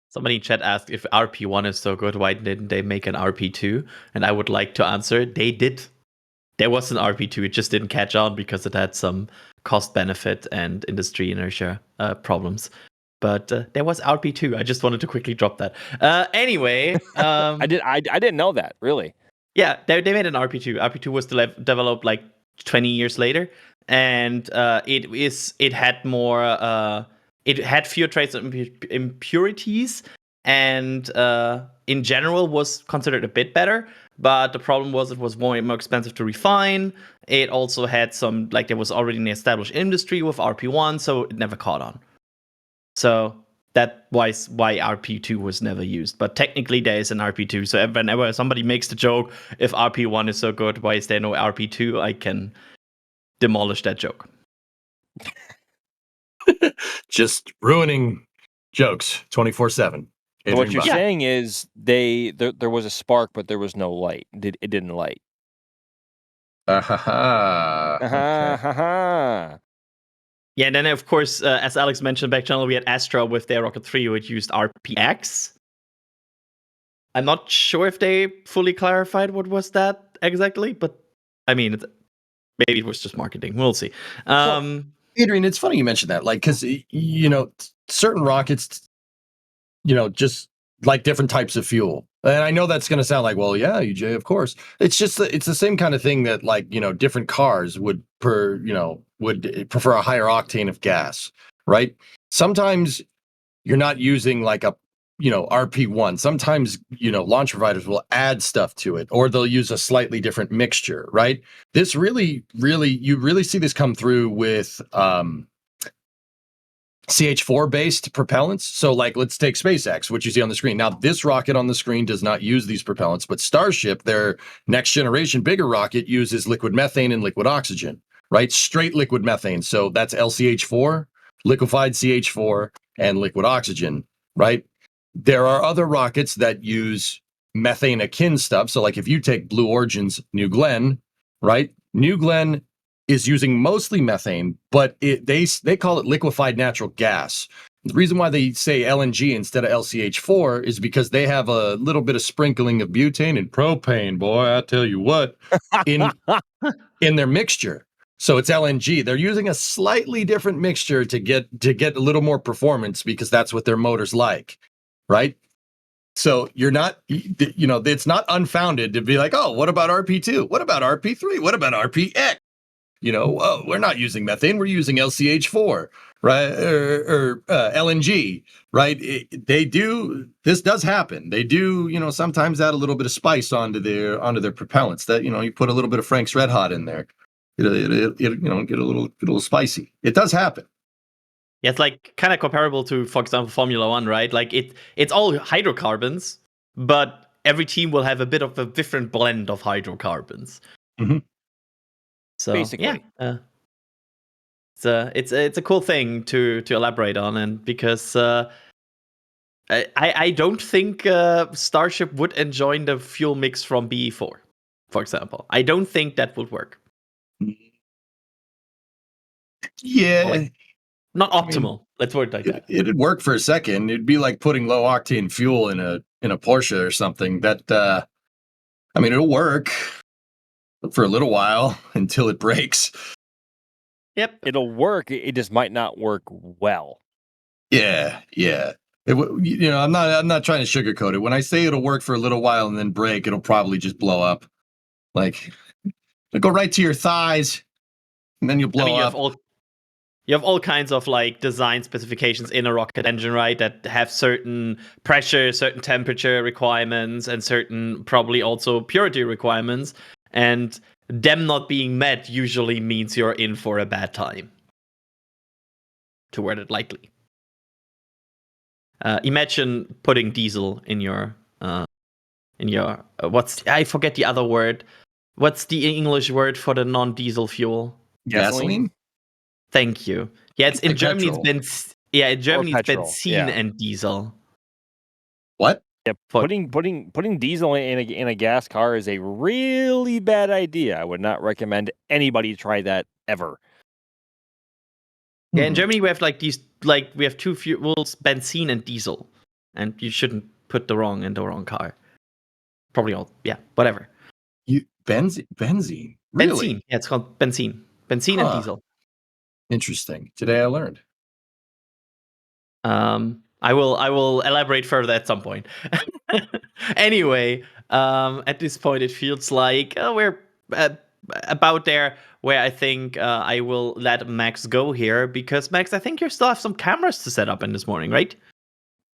Somebody in chat asked if RP1 is so good, why didn't they make an RP2? And I would like to answer, they did. There was an RP2, it just didn't catch on because it had some cost benefit and industry inertia problems. But there was RP2. I just wanted to quickly drop that. Anyway, I didn't know that, really. Yeah, they made an RP2. RP2 was developed like 20 years later, and it had more. It had fewer trace impurities, and in general was considered a bit better. But the problem was it was more expensive to refine. It also had some, like, there was already an established industry with RP1, so it never caught on. So that was why RP2 was never used. But technically there is an RP2. So whenever somebody makes the joke, if RP1 is so good, why is there no RP2? I can demolish that joke. Just ruining jokes 24/7. So what you're saying is there was a spark, but there was no light. It didn't light. Okay. Yeah, and then of course, as Alex mentioned back channel, we had Astra with their Rocket 3, which used RPX. I'm not sure if they fully clarified what was that exactly, but I mean, maybe it was just marketing. We'll see. Adrian, it's funny you mentioned that, like, because certain rockets, just like different types of fuel. And I know that's going to sound like, well, yeah, EJ, of course. It's just it's the same kind of thing that, like, different cars would prefer a higher octane of gas, right? Sometimes you're not using like a RP1. Sometimes launch providers will add stuff to it, or they'll use a slightly different mixture, right? This you really see this come through with CH4 based propellants. So, like, let's take SpaceX, which you see on the screen. Now, this rocket on the screen does not use these propellants, but Starship, their next generation bigger rocket, uses liquid methane and liquid oxygen, right? Straight liquid methane. So that's LCH4, liquefied CH4, and liquid oxygen, right? There are other rockets that use methane akin stuff. So, like, if you take Blue Origin's New Glenn, right? New Glenn is using mostly methane, but they call it liquefied natural gas. The reason why they say LNG instead of LCH4 is because they have a little bit of sprinkling of butane and propane, boy, I tell you what, in their mixture. So it's LNG. They're using a slightly different mixture to get a little more performance because that's what their motors like. Right? So you're not, it's not unfounded to be like, oh, what about RP2? What about RP3? What about RPX? we're not using methane, we're using LCH4, right? Or LNG, right? This does happen. They do, sometimes add a little bit of spice onto their propellants. That you put a little bit of Frank's Red Hot in there, it get a little spicy. It does happen. Yeah, it's like kind of comparable to, for example, Formula One, right? Like it's all hydrocarbons, but every team will have a bit of a different blend of hydrocarbons. Mhm. So Basically. yeah, it's a cool thing to elaborate on, and because I don't think Starship would enjoy the fuel mix from BE4, for example. I don't think that would work. Yeah. Like, not optimal. I mean, Let's word it like that. It'd work for a second. It'd be like putting low octane fuel in a Porsche or something. That it'll work for a little while until it breaks. Yep. It'll work. It just might not work well. Yeah. I'm not trying to sugarcoat it. When I say it'll work for a little while and then break, it'll probably just blow up. Like it'll go right to your thighs, and then you'll blow up. You have all kinds of like design specifications in a rocket engine, right? That have certain pressure, certain temperature requirements, and certain probably also purity requirements. And them not being met usually means you're in for a bad time. To word it lightly. Imagine putting diesel in your I forget the other word. What's the English word for the non-diesel fuel? Gasoline? Thank you. Yeah, it's in like Germany. petrol. In Germany it's petrol, benzene yeah. and diesel. What? Yeah, putting diesel in a gas car is a really bad idea. I would not recommend anybody try that ever. Yeah, in Germany we have we have two fuels, benzene and diesel, and you shouldn't put the wrong in the wrong car. Probably whatever. Benzene? Really? Benzene. Yeah, it's called benzene. Benzene and diesel. Interesting. Today I learned. I will elaborate further at some point. Anyway, at this point, it feels like we're about there where I think I will let Max go here, because Max, I think you still have some cameras to set up in this morning, right?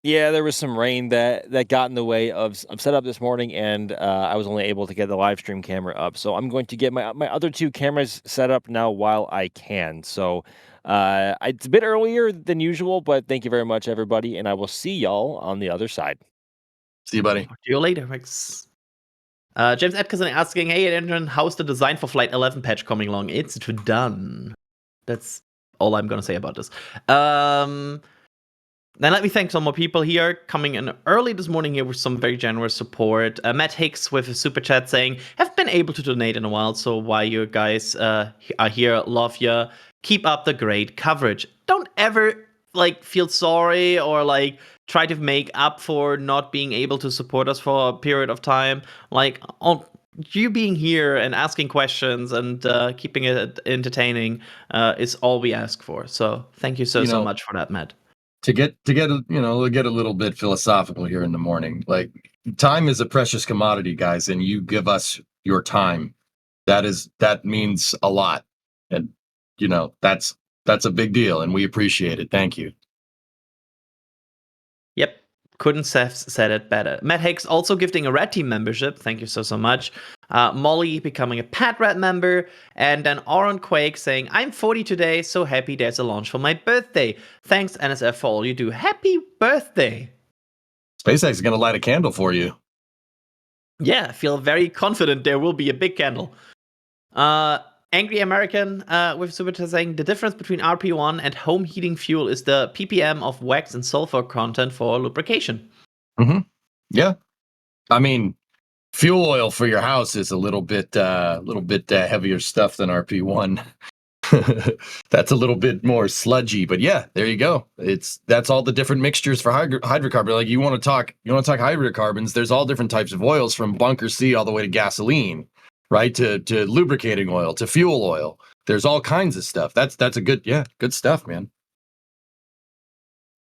Yeah, there was some rain that got in the way of setup this morning, and I was only able to get the live stream camera up. So I'm going to get my other two cameras set up now while I can. So it's a bit earlier than usual, but thank you very much, everybody, and I will see y'all on the other side. See you, buddy. Talk to you later, Max. James Atkinson asking, hey, Adrian, how's the design for Flight 11 patch coming along? It's done. That's all I'm going to say about this. Then let me thank some more people here coming in early this morning here with some very generous support. Matt Hicks with a super chat saying, haven't been able to donate in a while, so why you guys are here, love ya. Keep up the great coverage. Don't ever feel sorry or try to make up for not being able to support us for a period of time. You being here and asking questions and keeping it entertaining is all we ask for. So thank you so much for that, Matt. To get a little bit philosophical here in the morning. Like, time is a precious commodity, guys, and you give us your time. That means a lot. And that's a big deal, and we appreciate it. Thank you. Yep. Couldn't have said it better. Matt Hicks also gifting a Red Team membership. Thank you so much. Molly becoming a Pat Red member. And then Aaron Quake saying, I'm 40 today, so happy there's a launch for my birthday. Thanks, NSF, for all you do. Happy birthday. SpaceX is going to light a candle for you. Yeah, I feel very confident there will be a big candle. Angry American with super chat saying, the difference between RP1 and home heating fuel is the ppm of wax and sulfur content for lubrication. Mm-hmm. Yeah. I mean, fuel oil for your house is a little bit heavier stuff than RP1. That's a little bit more sludgy, but yeah, there you go. That's all the different mixtures for hydrocarbon. Like, you want to talk hydrocarbons, there's all different types of oils, from bunker C all the way to gasoline, right? To lubricating oil, to fuel oil. There's all kinds of stuff. That's a good stuff, man.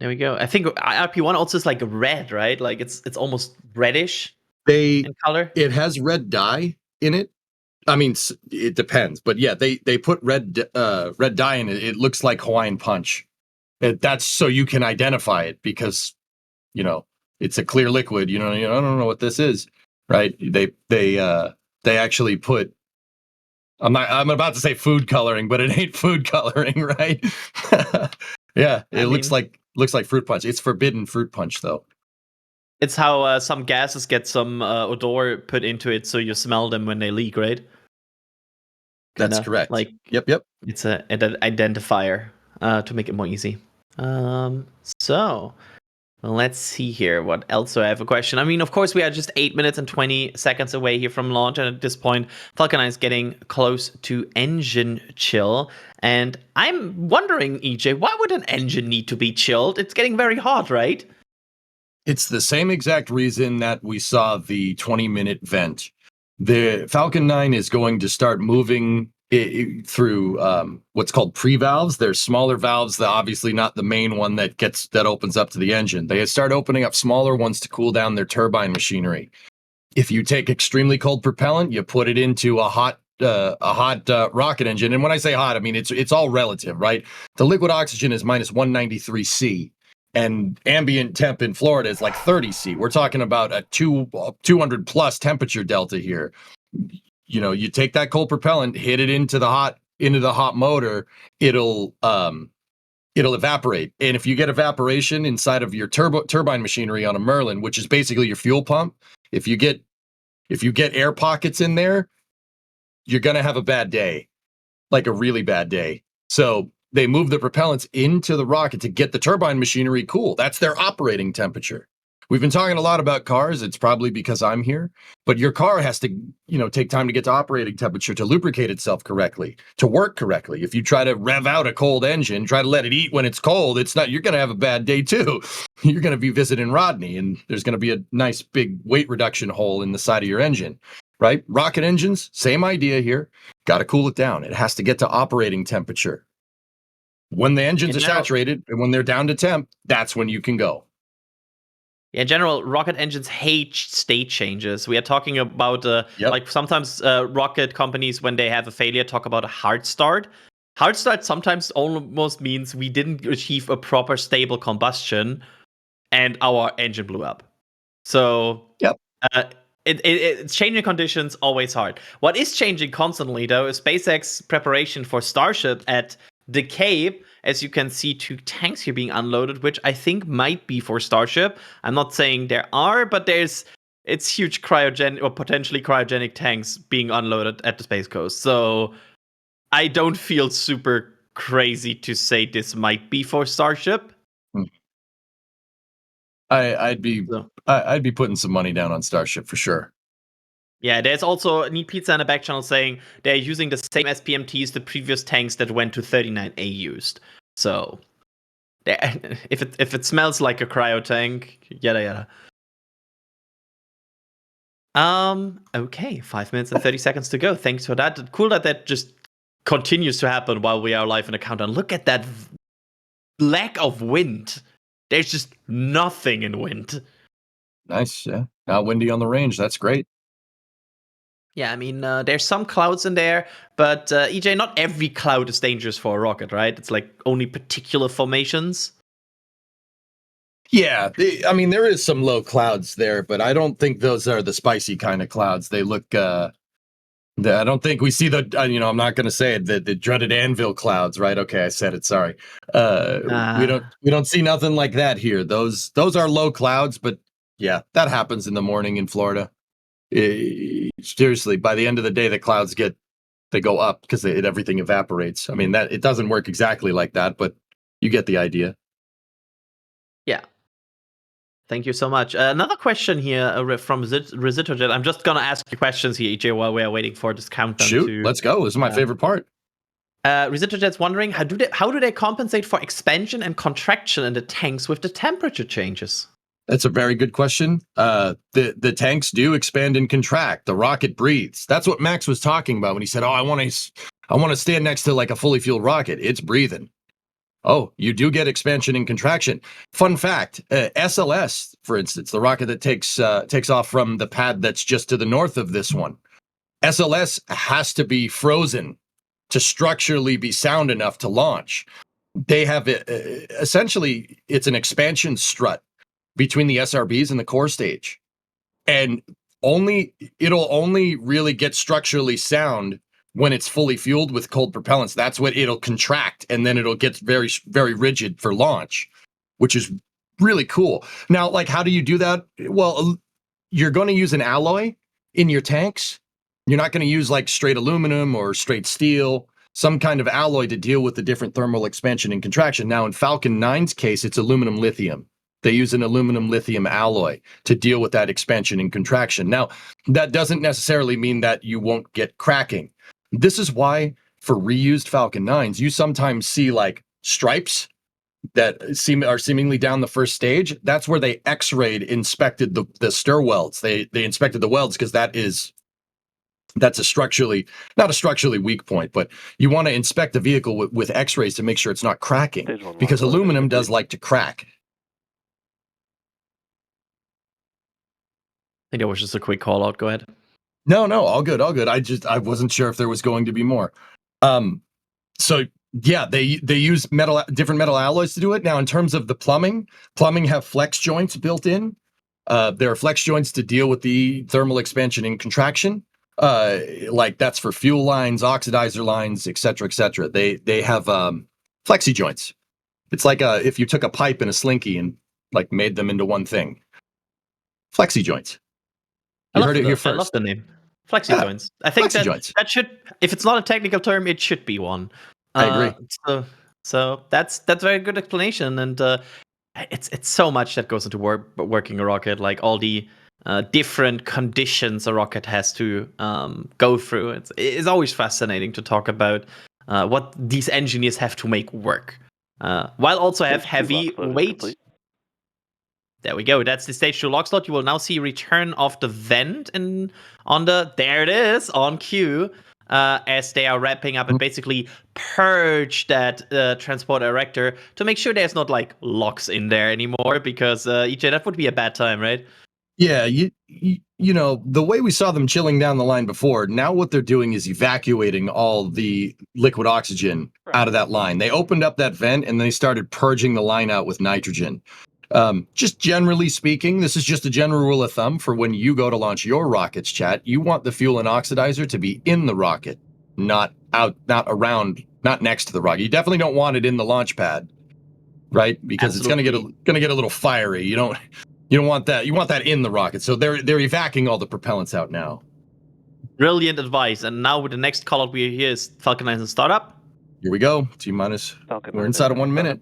There we go. I think RP1 also is red, right? It's almost reddish in color. It has red dye in it. I mean, it depends, but yeah, they put red dye in it. It looks like Hawaiian Punch. That's so you can identify it because it's a clear liquid. I don't know what this is, right? They actually put. I'm about to say food coloring, but it ain't food coloring, right? Yeah, it looks like fruit punch. It's forbidden fruit punch though. It's how some gases get some odor put into it, so you smell them when they leak, right? That's Kinda correct. Like Yep. it's an identifier to make it more easy. So let's see here. What else do I have a question? I mean, of course, we are just 8 minutes and 20 seconds away here from launch, and at this point, Falcon 9 is getting close to engine chill. And I'm wondering, EJ, why would an engine need to be chilled? It's getting very hot, right? It's the same exact reason that we saw the 20-minute vent. The Falcon 9 is going to start moving through what's called pre-valves. There's smaller valves, obviously not the main one that opens up to the engine. They start opening up smaller ones to cool down their turbine machinery. If you take extremely cold propellant, you put it into a hot rocket engine. And when I say hot, I mean it's all relative, right? The liquid oxygen is minus 193 C. And ambient temp in Florida is like 30 C. We're talking about a 200 plus temperature delta here. You take that cold propellant, hit it into the hot motor, it'll evaporate. And if you get evaporation inside of your turbine machinery on a Merlin, which is basically your fuel pump, if you get air pockets in there, you're gonna have a bad day, like a really bad day. So they move the propellants into the rocket to get the turbine machinery cool. That's their operating temperature. We've been talking a lot about cars. It's probably because I'm here, but your car has to, take time to get to operating temperature to lubricate itself correctly, to work correctly. If you try to rev out a cold engine, try to let it eat when it's cold, you're going to have a bad day too. You're going to be visiting Rodney and there's going to be a nice big weight reduction hole in the side of your engine, right? Rocket engines, same idea here. Got to cool it down. It has to get to operating temperature. When the engines are saturated and when they're down to temp, that's when you can go. Yeah, in general, rocket engines hate state changes. We are talking about, like sometimes rocket companies, when they have a failure, talk about a hard start. Hard start sometimes almost means we didn't achieve a proper stable combustion and our engine blew up. So, it's changing conditions, always hard. What is changing constantly, though, is SpaceX preparation for Starship at the Cape. As you can see, 2 tanks here being unloaded, which I think might be for Starship. I'm not saying there are, but it's huge potentially cryogenic tanks being unloaded at the Space Coast. So I don't feel super crazy to say this might be for Starship. I'd be putting some money down on Starship for sure. Yeah, there's also Neat Pizza in the back channel saying they're using the same SPMTs the previous tanks that went to 39A used. So, if it smells like a cryo tank, yada yada. Okay, 5 minutes and 30 seconds to go. Thanks for that. Cool that just continues to happen while we are live in the countdown. Look at that lack of wind. There's just nothing in wind. Nice, yeah. Not windy on the range. That's great. Yeah, I mean, there's some clouds in there, but EJ, not every cloud is dangerous for a rocket, right? It's like only particular formations. Yeah, I mean, there is some low clouds there, but I don't think those are the spicy kind of clouds. They look, I don't think we see the, I'm not going to say it, the dreaded anvil clouds, right? Okay, I said it, sorry. We don't see nothing like that here. Those are low clouds, but yeah, that happens in the morning in Florida. Seriously, by the end of the day, the clouds they go up because everything evaporates. I mean, that it doesn't work exactly like that, but you get the idea. Yeah. Thank you so much. Another question here from Resitorjet. I'm just gonna ask you questions here, EJ, while we are waiting for this countdown. Shoot, let's go. This is my favorite part. Resitorjet's wondering how do they compensate for expansion and contraction in the tanks with the temperature changes? That's a very good question. The tanks do expand and contract. The rocket breathes. That's what Max was talking about when he said, "Oh, I want to stand next to like a fully fueled rocket. It's breathing." Oh, you do get expansion and contraction. Fun fact: SLS, for instance, the rocket that takes off from the pad that's just to the north of this one, SLS has to be frozen to structurally be sound enough to launch. They have essentially, it's an expansion strut between the SRBs and the core stage. And it'll only really get structurally sound when it's fully fueled with cold propellants. That's what it'll contract, and then it'll get very, very rigid for launch, which is really cool. Now, like, how do you do that? Well, you're going to use an alloy in your tanks. You're not going to use like straight aluminum or straight steel, some kind of alloy to deal with the different thermal expansion and contraction. Now, in Falcon 9's case, it's aluminum lithium. They use an aluminum lithium alloy to deal with that expansion and contraction. Now, that doesn't necessarily mean that you won't get cracking. This is why for reused Falcon 9s, you sometimes see like stripes that are seemingly down the first stage. That's where they inspected the stir welds. They inspected the welds because that's not a structurally weak point, but you want to inspect the vehicle with X-rays to make sure it's not cracking, because aluminum does like to crack. I think that was just a quick call out. Go ahead. No, all good. I wasn't sure if there was going to be more. So yeah, they use different metal alloys to do it. Now, in terms of the plumbing have flex joints built in. There are flex joints to deal with the thermal expansion and contraction. Like that's for fuel lines, oxidizer lines, et cetera, et cetera. They have flexi joints. It's like if you took a pipe and a slinky and like made them into one thing. Flexi joints. You heard it here first. I love the name. Flexi joints. I think that should, if it's not a technical term, it should be one. I agree. So that's a very good explanation, and it's so much that goes into working a rocket, like all the different conditions a rocket has to go through. It's always fascinating to talk about what these engineers have to make work, while also have heavy weight. There we go. That's the stage 2 lock slot. You will now see return of the vent there it is, on cue, as they are wrapping up and basically purge that transport erector to make sure there's not like locks in there anymore, because EJ, that would be a bad time, right? Yeah, you know, the way we saw them chilling down the line before, now what they're doing is evacuating all the liquid oxygen out of that line. They opened up that vent and they started purging the line out with nitrogen. Just generally speaking, this is just a general rule of thumb for when you go to launch your rockets, chat. You want the fuel and oxidizer to be in the rocket, not out, not around, not next to the rocket. You definitely don't want it in the launch pad, right? Because Absolutely. it's gonna get a little fiery. You don't want that. You want that in the rocket. So they're evacuating all the propellants out now. Brilliant advice. And now with the next call out we hear is Falcon 9 startup. Here we go. T-minus. We're inside of 1 minute.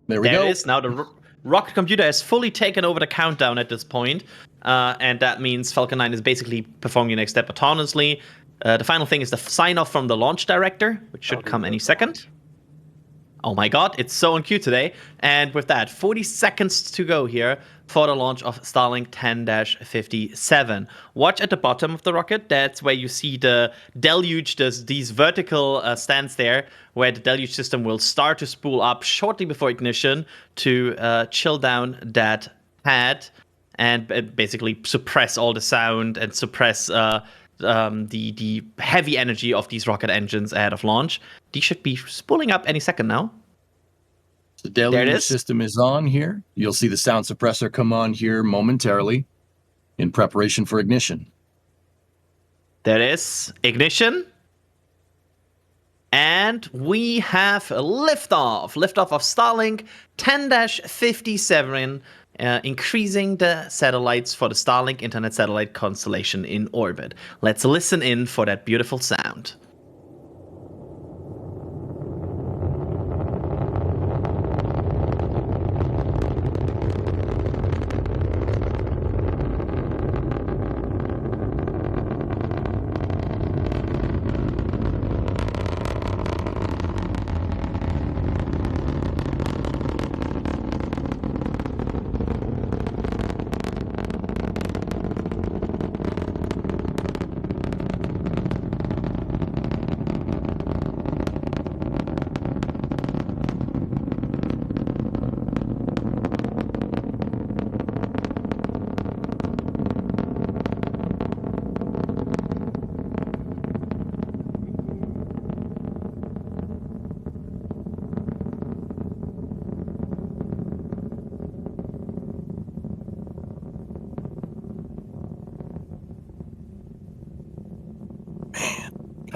There we go. There it is. Now the rocket computer has fully taken over the countdown at this point, and that means Falcon 9 is basically performing the next step autonomously. The final thing is the sign-off from the launch director, which should come any second. Oh my god, it's so on cue today. And with that, 40 seconds to go here for the launch of Starlink 10-57. Watch at the bottom of the rocket. That's where you see the deluge, these vertical stands there, where the deluge system will start to spool up shortly before ignition to chill down that pad and basically suppress all the sound and suppress the heavy energy of these rocket engines ahead of launch. These should be spooling up any second now. The deluge system is on here. You'll see the sound suppressor come on here momentarily in preparation for ignition. There it is. Ignition. And we have a liftoff. Liftoff of Starlink 10-57. Increasing the satellites for the Starlink internet satellite constellation in orbit. Let's listen in for that beautiful sound.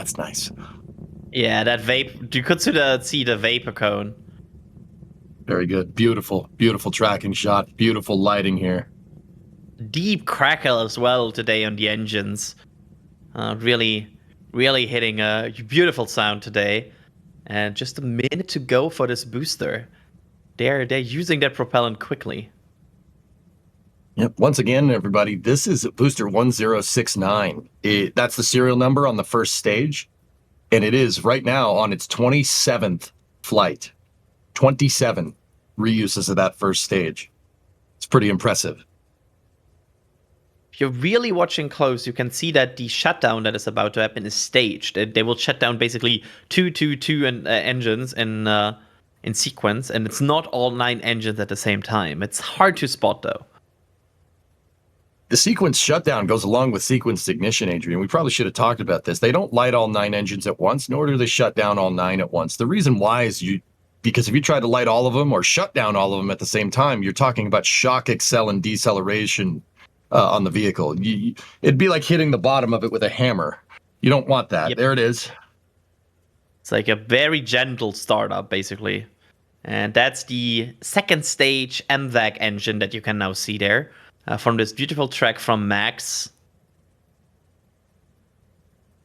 That's nice. Yeah, that vape. You could see the vapor cone. Very good. Beautiful, beautiful tracking shot. Beautiful lighting here. Deep crackle as well today on the engines. Really, really hitting a beautiful sound today. And just a minute to go for this booster. They're using that propellant quickly. Yep. Once again, everybody, this is booster 1069. That's the serial number on the first stage. And it is right now on its 27th flight. 27 reuses of that first stage. It's pretty impressive. If you're really watching close, you can see that the shutdown that is about to happen is staged. They will shut down basically two engines in sequence, and it's not all 9 engines at the same time. It's hard to spot, though. The sequence shutdown goes along with sequence ignition, Adrian. We probably should have talked about this. They don't light all 9 engines at once, nor do they shut down all 9 at once. The reason why is because if you try to light all of them or shut down all of them at the same time, you're talking about shock accel and deceleration on the vehicle. It'd be like hitting the bottom of it with a hammer. You don't want that. Yep. There it is. It's like a very gentle startup, basically. And that's the second stage MVAC engine that you can now see there. From this beautiful track from Max.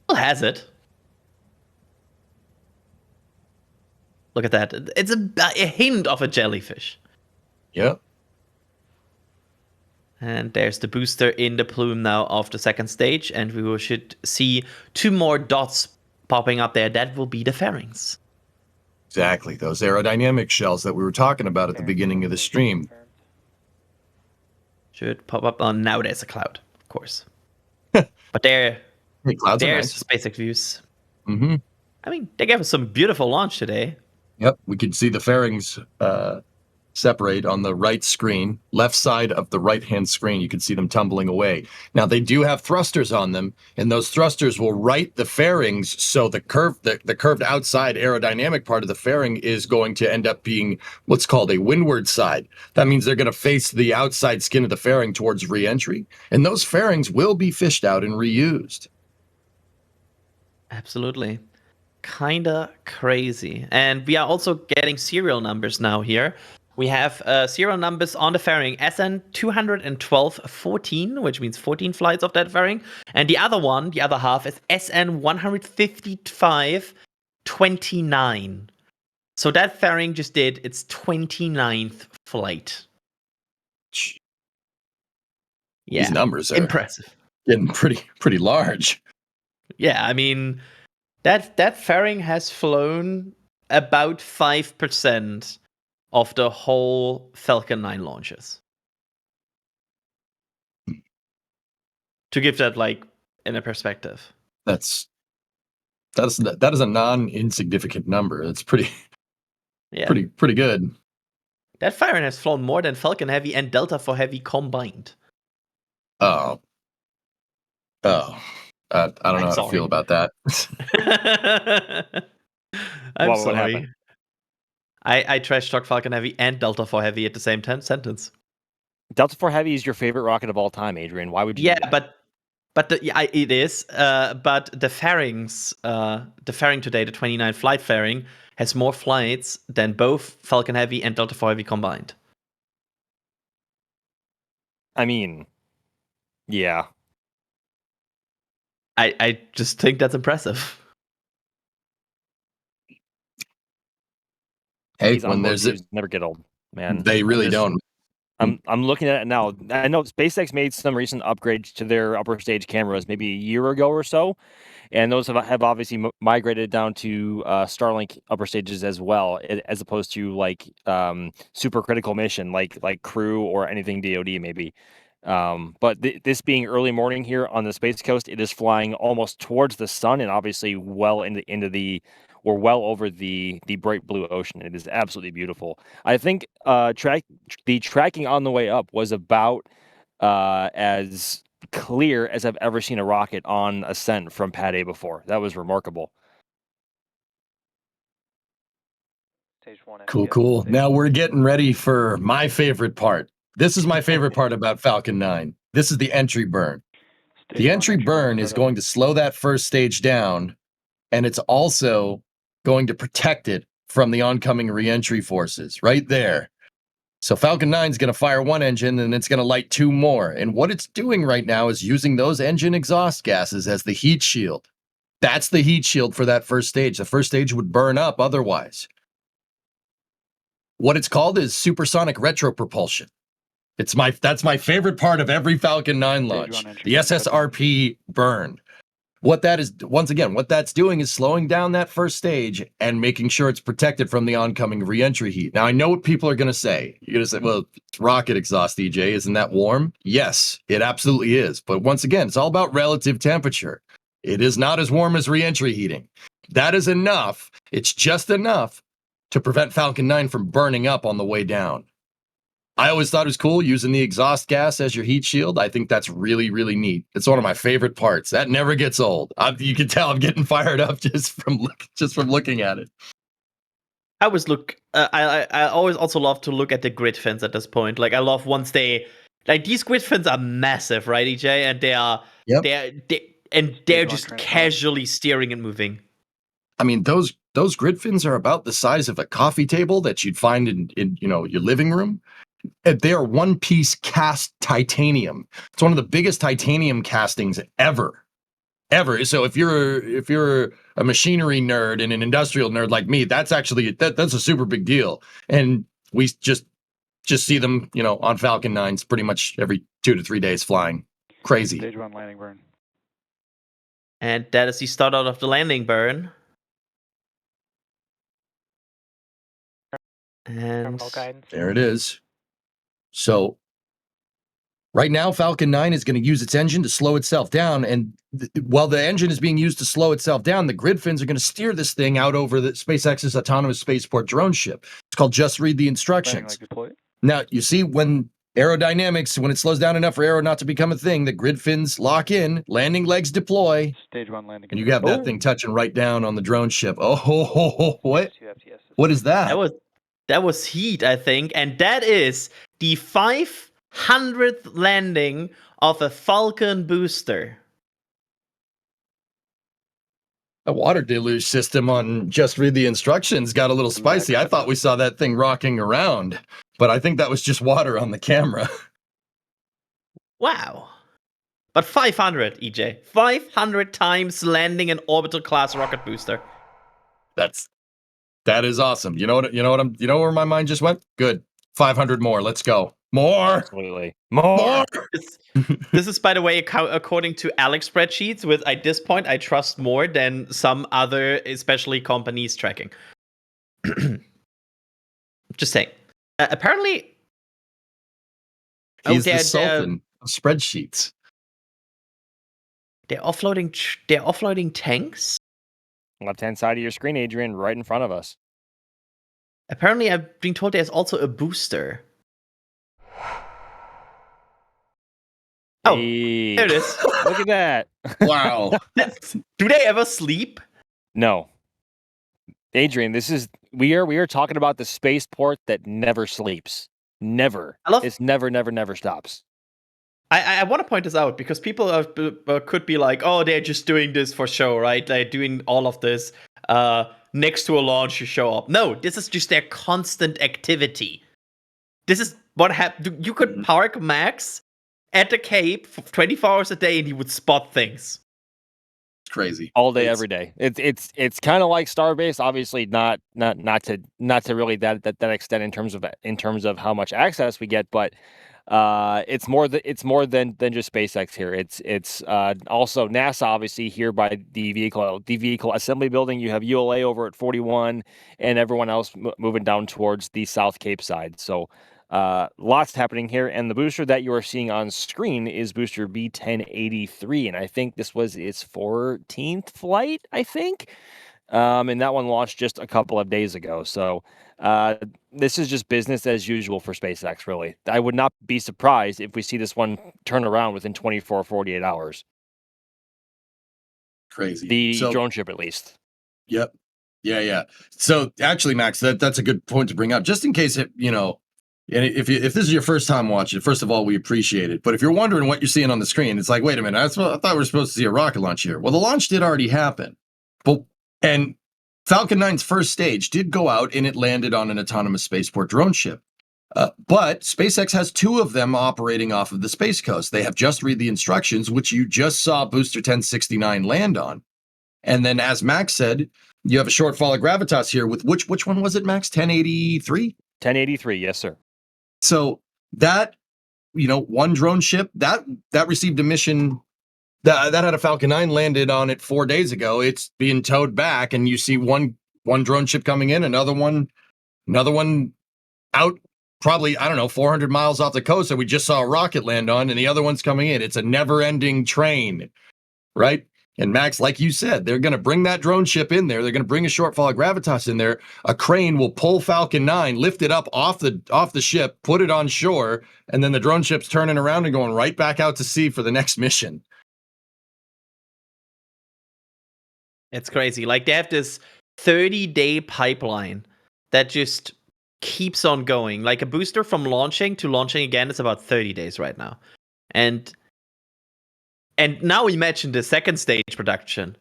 Still has it. Look at that. It's a hint of a jellyfish. Yep. And there's the booster in the plume now of the second stage. And we should see 2 more dots popping up there. That will be the fairings. Exactly. Those aerodynamic shells that we were talking about at the beginning of the stream. Should pop up on now. There's a cloud, of course. But there's Nice. SpaceX views. Mm-hmm. I mean, they gave us some beautiful launch today. Yep, we can see the fairings separate on the right screen, left side of the right-hand screen. You can see them tumbling away. Now, they do have thrusters on them, and those thrusters will right the fairings, so the curved outside aerodynamic part of the fairing is going to end up being what's called a windward side. That means they're going to face the outside skin of the fairing towards re-entry, and those fairings will be fished out and reused. Absolutely. Kinda crazy. And we are also getting serial numbers now here. We have serial numbers on the fairing SN 212-14, which means 14 flights of that fairing. And the other one, the other half, is SN 155-29. So that fairing just did its 29th flight. Yeah. These numbers are impressive. Getting pretty large. Yeah, I mean, that fairing has flown about 5% of the whole Falcon 9 launches. To give that like in a perspective. That is a non-insignificant number. It's pretty good. That fairing has flown more than Falcon Heavy and Delta for Heavy combined. Oh. I don't know how to feel about that. I'm What sorry. happened? I trash talk Falcon Heavy and Delta for Heavy at the same sentence. Delta IV Heavy is your favorite rocket of all time, Adrian. Why would you? Yeah, do that? but it is. But the fairings, the fairing today, the 29 flight fairing, has more flights than both Falcon Heavy and Delta IV Heavy combined. I mean, yeah. I just think that's impressive. Hey, These when onboard there's views never get old, man. they really don't. I'm looking at it now. I know SpaceX made some recent upgrades to their upper stage cameras maybe a year ago or so, and those have obviously migrated down to Starlink upper stages as well, as opposed to like super critical mission like Crew or anything DoD maybe. But this being early morning here on the Space Coast, it is flying almost towards the sun and obviously well into the or well over the bright blue ocean. It is absolutely beautiful. I think the tracking on the way up was about as clear as I've ever seen a rocket on ascent from Pad A before. That was remarkable. Cool. Now we're getting ready for my favorite part. This is my favorite part about Falcon 9. This is the entry burn. The entry burn is going to slow that first stage down and it's also going to protect it from the oncoming reentry forces right there. So Falcon 9 is going to fire one engine and it's going to light two more. And what it's doing right now is using those engine exhaust gases as the heat shield. That's the heat shield for that first stage. The first stage would burn up otherwise. What it's called is supersonic retropropulsion. That's my favorite part of every Falcon 9 launch. The SSRP burn. What that is, once again, what that's doing is slowing down that first stage and making sure it's protected from the oncoming reentry heat. Now, I know what people are going to say. You're going to say, well, it's rocket exhaust, EJ. Isn't that warm? Yes, it absolutely is. But once again, it's all about relative temperature. It is not as warm as reentry heating. That is enough. It's just enough to prevent Falcon 9 from burning up on the way down. I always thought it was cool using the exhaust gas as your heat shield. I think that's really, really neat. It's one of my favorite parts. That never gets old. You can tell I'm getting fired up just from looking at it. I always I always also love to look at the grid fins at this point. Like I love once these grid fins are massive, right, EJ? And they're just casually steering and moving. I mean, those grid fins are about the size of a coffee table that you'd find in your living room. They are one-piece cast titanium. It's one of the biggest titanium castings ever. So if you're a machinery nerd and an industrial nerd like me, that's actually that's a super big deal. And we just see them, on Falcon 9s pretty much every 2 to 3 days flying. Crazy. Stage 1 landing burn. And that is the start out of the landing burn. And there it is. So right now, Falcon 9 is going to use its engine to slow itself down. And while the engine is being used to slow itself down, the grid fins are going to steer this thing out over the SpaceX's autonomous spaceport drone ship. It's called Just Read the Instructions. Now, you see when aerodynamics, when it slows down enough for aero not to become a thing, the grid fins lock in, landing legs deploy. Stage 1 landing. And you have that thing touching right down on the drone ship. What? What is that? That was heat, I think. And that is the 500th landing of a Falcon booster. The water deluge system on Just Read the Instructions got a little spicy. I thought we saw that thing rocking around, but I think that was just water on the camera. Wow. But 500, EJ. 500 times landing an orbital class rocket booster. That is awesome. You know where my mind just went? Good. 500 more. Let's go. More. Absolutely. More. This is, by the way, according to Alex spreadsheets, with at this point, I trust more than some other, especially companies tracking. Just saying. Apparently, he's the sultan of spreadsheets. They're offloading tanks. Left-hand side of your screen, Adrian, right in front of us. Apparently, I've been told there's also a booster. Oh, hey. There it is. Look at that. Wow. Do they ever sleep? No. Adrian, we are talking about the spaceport that never sleeps. Never. It's never stops. I want to point this out because people could be like, oh, they're just doing this for show, right? They're doing all of this next to a launch, you show up. No, this is just their constant activity. This is what happened. You could park Max at the Cape for 24 hours a day and he would spot things. It's crazy. All day, every day. It's kind of like Starbase, obviously not to really that extent in terms of how much access we get, but it's more than just SpaceX here. It's also NASA, obviously, here by the vehicle assembly building. You have ULA over at 41 and everyone else moving down towards the South Cape side. So lots happening here. And the booster that you are seeing on screen is booster B1083. And I think this was its 14th flight, I think. And that one launched just a couple of days ago. So this is just business as usual for SpaceX, really. I would not be surprised if we see this one turn around within 24 or 48 hours. Crazy. The drone ship, at least. Yep. Yeah. So actually, Max, that's a good point to bring up. Just in case and if this is your first time watching, first of all, we appreciate it. But if you're wondering what you're seeing on the screen, it's like, wait a minute, I thought we were supposed to see a rocket launch here. Well, the launch did already happen. But And Falcon 9's first stage did go out and it landed on an autonomous spaceport drone ship. But SpaceX has 2 of them operating off of the Space Coast. They have just read the instructions, which you just saw Booster 1069 land on. And then, as Max said, you have a shortfall of gravitas here with which one was it, Max? 1083? 1083, yes, sir. So that, one drone ship, that received a mission that had a Falcon 9 landed on it 4 days ago. It's being towed back, and you see one drone ship coming in, another one out probably, 400 miles off the coast that we just saw a rocket land on, and the other one's coming in. It's a never-ending train, right? And Max, like you said, they're going to bring that drone ship in there. They're going to bring a shortfall of gravitas in there. A crane will pull Falcon 9, lift it up off the ship, put it on shore, and then the drone ship's turning around and going right back out to sea for the next mission. It's crazy. Like, they have this 30-day pipeline that just keeps on going. Like, a booster from launching to launching again is about 30 days right now. And now imagine the second stage production.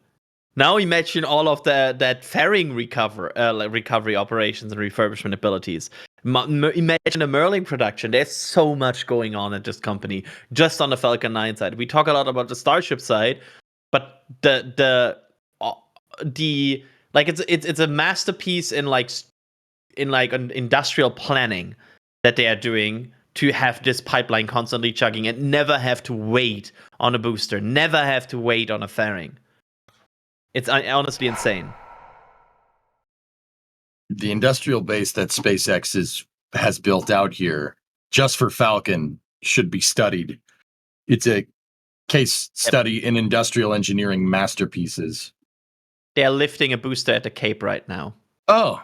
Now imagine all of that fairing recovery operations and refurbishment abilities. Imagine a Merlin production. There's so much going on at this company, just on the Falcon 9 side. We talk a lot about the Starship side, but it's a masterpiece in an industrial planning that they are doing to have this pipeline constantly chugging and never have to wait on a booster, never have to wait on a fairing. It's honestly insane. The industrial base that SpaceX has built out here just for Falcon should be studied. It's a case study in industrial engineering masterpieces. They're lifting a booster at the Cape right now. Oh,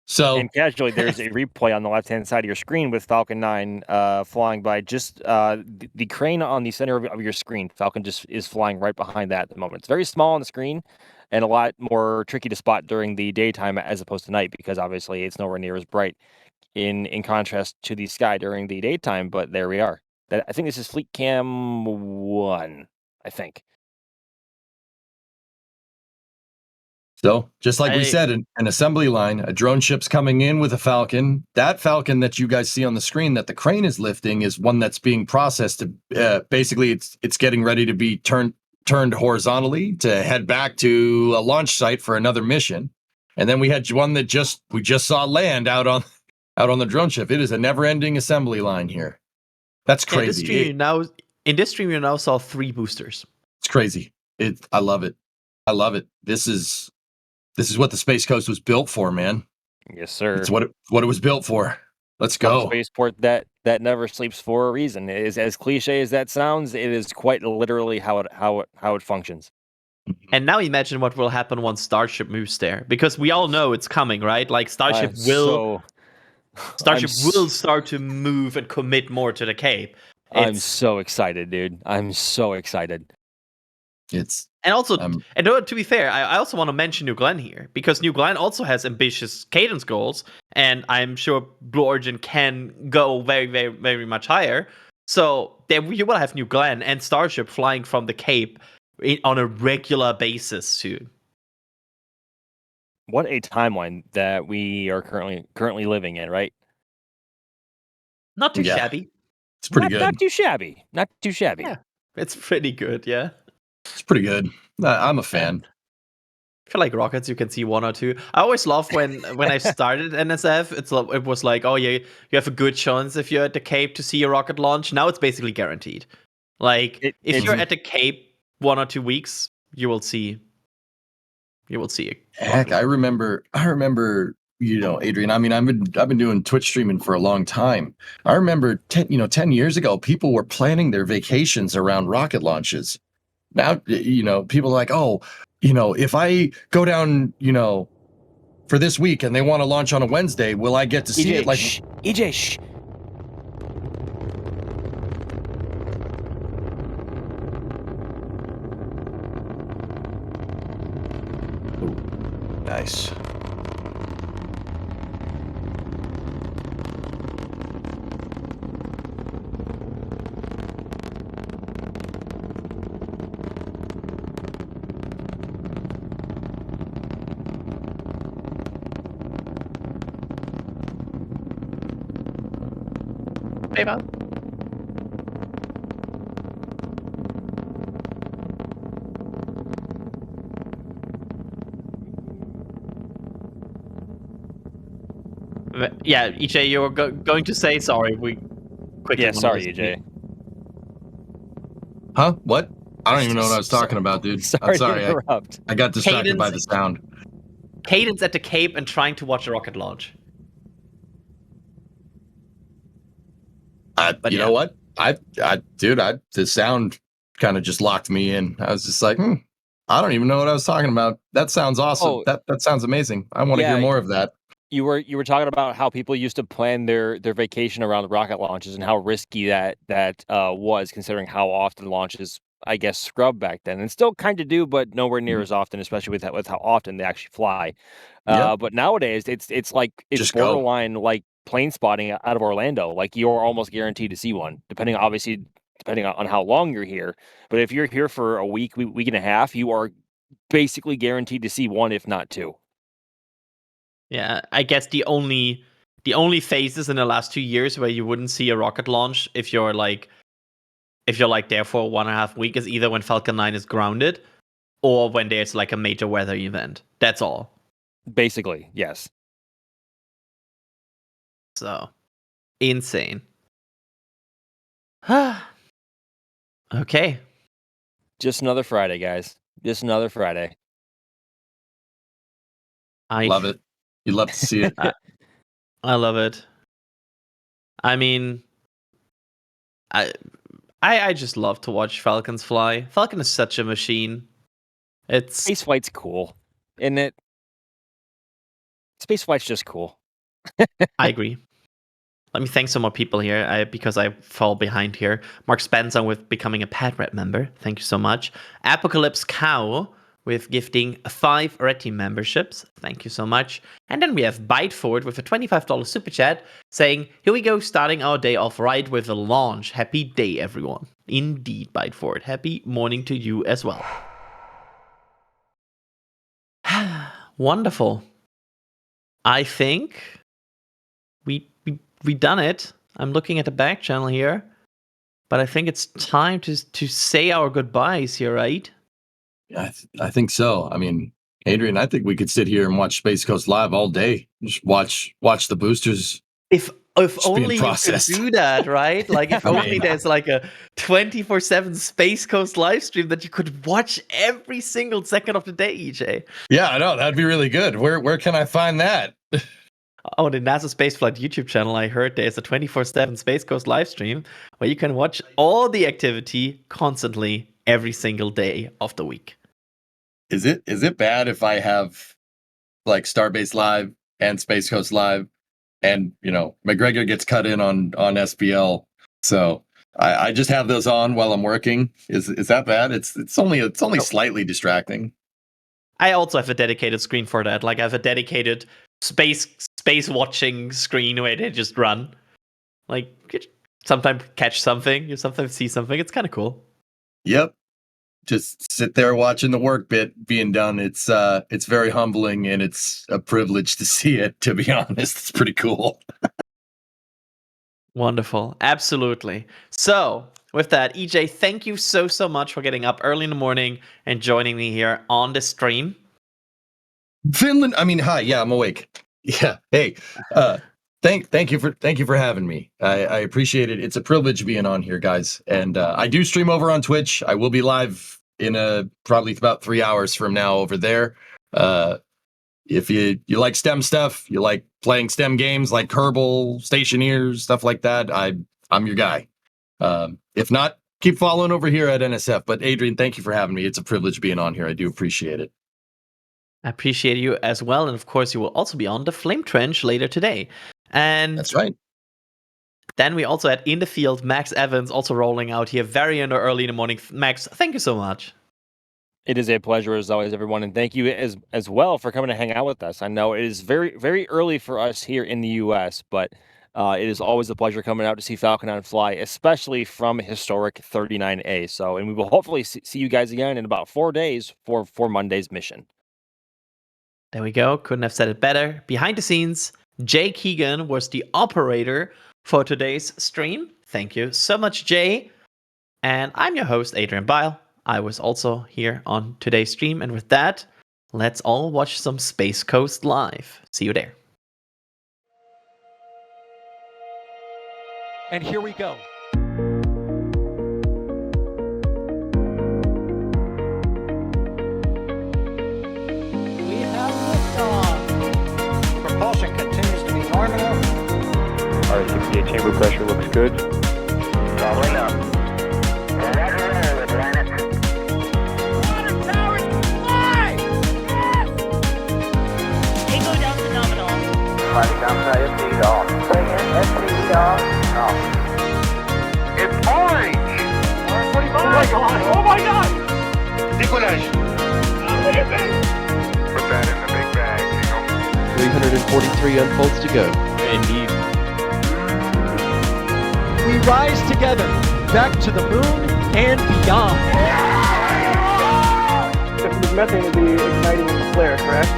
so and casually, there's a replay on the left-hand side of your screen with Falcon 9 flying by. Just the crane on the center of your screen. Falcon just is flying right behind that at the moment. It's very small on the screen and a lot more tricky to spot during the daytime as opposed to night, because obviously it's nowhere near as bright in contrast to the sky during the daytime. But there we are. I think this is Fleet Cam 1, I think. So, just like we said, an assembly line, a drone ship's coming in with a Falcon. That Falcon that you guys see on the screen that the crane is lifting is one that's being processed. Basically, it's getting ready to be turned horizontally to head back to a launch site for another mission. And then we had one that we just saw land out on the drone ship. It is a never-ending assembly line here. That's crazy. In this stream, you now saw 3 boosters. It's crazy. I love it. I love it. This is what the Space Coast was built for, man. Yes, sir. It's what it was built for. Let's go. A spaceport that never sleeps for a reason. It is, as cliche as that sounds, it is quite literally how it functions. And now imagine what will happen once Starship moves there, because we all know it's coming, right? Like, Starship will start to move and commit more to the Cape. I'm so excited, dude. I'm so excited. To be fair, I also want to mention New Glenn here, because New Glenn also has ambitious cadence goals, and I'm sure Blue Origin can go very, very, very much higher. So then you will have New Glenn and Starship flying from the Cape on a regular basis soon. What a timeline that we are currently living in, right? Not too shabby. It's pretty good. Not too shabby. Not too shabby. Yeah, it's pretty good. Yeah. It's pretty good. I'm a fan. I feel like rockets, you can see 1 or 2. I always love when I started NSF, it was like, oh yeah, you have a good chance if you're at the Cape to see a rocket launch. Now it's basically guaranteed. Like, if you're at the Cape 1 or 2 weeks, you will see it. Heck, I remember, Adrian, I mean, I've been doing Twitch streaming for a long time. I remember 10 years ago, people were planning their vacations around rocket launches. Now, people are like, oh, if I go down, for this week and they want to launch on a Wednesday, will I get to see it? Like, EJ, shh. Ooh, nice. Wave out. Yeah, EJ, you were going to say sorry. We quickly. Yeah, wanna sorry, listen to you. EJ. Huh? What? I don't even know what I was Sorry. talking about, dude. I'm Sorry to sorry. interrupt. I got distracted by the Cadence. sound. Cadence at the Cape and trying to watch a rocket launch. But You yeah. know what? The sound kind of just locked me in. I was just like, I don't even know what I was talking about. That sounds awesome. Oh, That sounds amazing. I want to hear yeah. more of that. You were talking about how people used to plan their vacation around rocket launches and how risky that was, considering how often launches, I guess, scrub back then, and still kind of do, but nowhere near as often, especially with how often they actually fly. Yep. But nowadays, it's like it's Just go. borderline like plane spotting out of Orlando. Like you're almost guaranteed to see one, depending on how long you're here. But if you're here for a week and a half, you are basically guaranteed to see one, if not two. Yeah, I guess the only phases in the last 2 years where you wouldn't see a rocket launch if you're like there for 1.5 weeks is either when Falcon 9 is grounded or when there's like a major weather event. That's all. Basically, yes. So insane. Okay. Just another Friday, guys. Just another Friday. I Love it. You love to see it. I love it. I mean, I just love to watch Falcons fly. Falcon is such a machine. It's Space flight's cool, isn't it? Space flight's just cool. I agree. Let me thank some more people here because I fall behind here. Mark Spencer with becoming a Padret member. Thank you so much. Apocalypse Cow with gifting 5 Red Team memberships. Thank you so much. And then we have Byteford with a $25 super chat saying, here we go, starting our day off right with a launch. Happy day, everyone. Indeed, Byteford. Happy morning to you as well. Wonderful. I think we done it. I'm looking at the back channel here, but I think it's time to say our goodbyes here, right? Yeah, I think so. I mean, Adrian, I think we could sit here and watch Space Coast Live all day. Just watch the boosters. If Just being only you could processed. do that, right? Like if I only mean- there's like a 24/7 Space Coast live stream that you could watch every single second of the day, EJ. Yeah, I know that'd be really good. Where can I find that? Oh, the NASA Spaceflight YouTube channel, I heard there's a 24/7 Space Coast live stream where you can watch all the activity constantly every single day of the week. Is it bad if I have like Starbase Live and Space Coast Live, and McGregor gets cut in on SPL, so I just have those on while I'm working? Is that bad? It's only slightly distracting. I also have a dedicated screen for that. Like I have a dedicated space watching screen where they just run. Like you sometimes catch something, you sometimes see something. It's kind of cool. Yep. Just sit there watching the work bit being done. It's very humbling, and it's a privilege to see it, to be honest. It's pretty cool. Wonderful. Absolutely. So with that, EJ, thank you so much for getting up early in the morning and joining me here on the stream. Finland, I mean, hi, yeah, I'm awake. Yeah. Hey, thank you for having me. I appreciate it. It's a privilege being on here, guys. And I do stream over on Twitch. I will be live in probably about 3 hours from now over there. If you like STEM stuff, you like playing STEM games like Kerbal, Stationeers, stuff like that, I'm your guy. If not, keep following over here at NSF. But Adrian, thank you for having me. It's a privilege being on here. I do appreciate it. I appreciate you as well. And of course, you will also be on the Flame Trench later today. And That's right. then we also had in the field Max Evans also rolling out here very early in the morning. Max, thank you so much. It is a pleasure as always, everyone, and thank you as well for coming to hang out with us. I know it is very, very early for us here in the U.S., but it is always a pleasure coming out to see Falcon 9 fly, especially from historic 39A. So, and we will hopefully see you guys again in about 4 days for Monday's mission. There we go. Couldn't have said it better. Behind the scenes, Jay Keegan was the operator for today's stream. Thank you so much, Jay. And I'm your host, Adrian Bile. I was also here on today's stream. And with that, let's all watch some Space Coast live. See you there. And here we go. We have liftoff. Propulsion continues to be nominal. RS-68 chamber pressure looks good. Doubling up. Roger, roger, planet. Water towers fly! Yes! Tango down to nominal. Flighting down to SPE off. Say again, SPE off. Off. It's orange! Oh my god! Oh my god! Décollage. Put that in the big bag, Eagle. 343 unfolds to go. Indeed. We rise together back to the moon and beyond. This methane will be igniting in the flare, correct?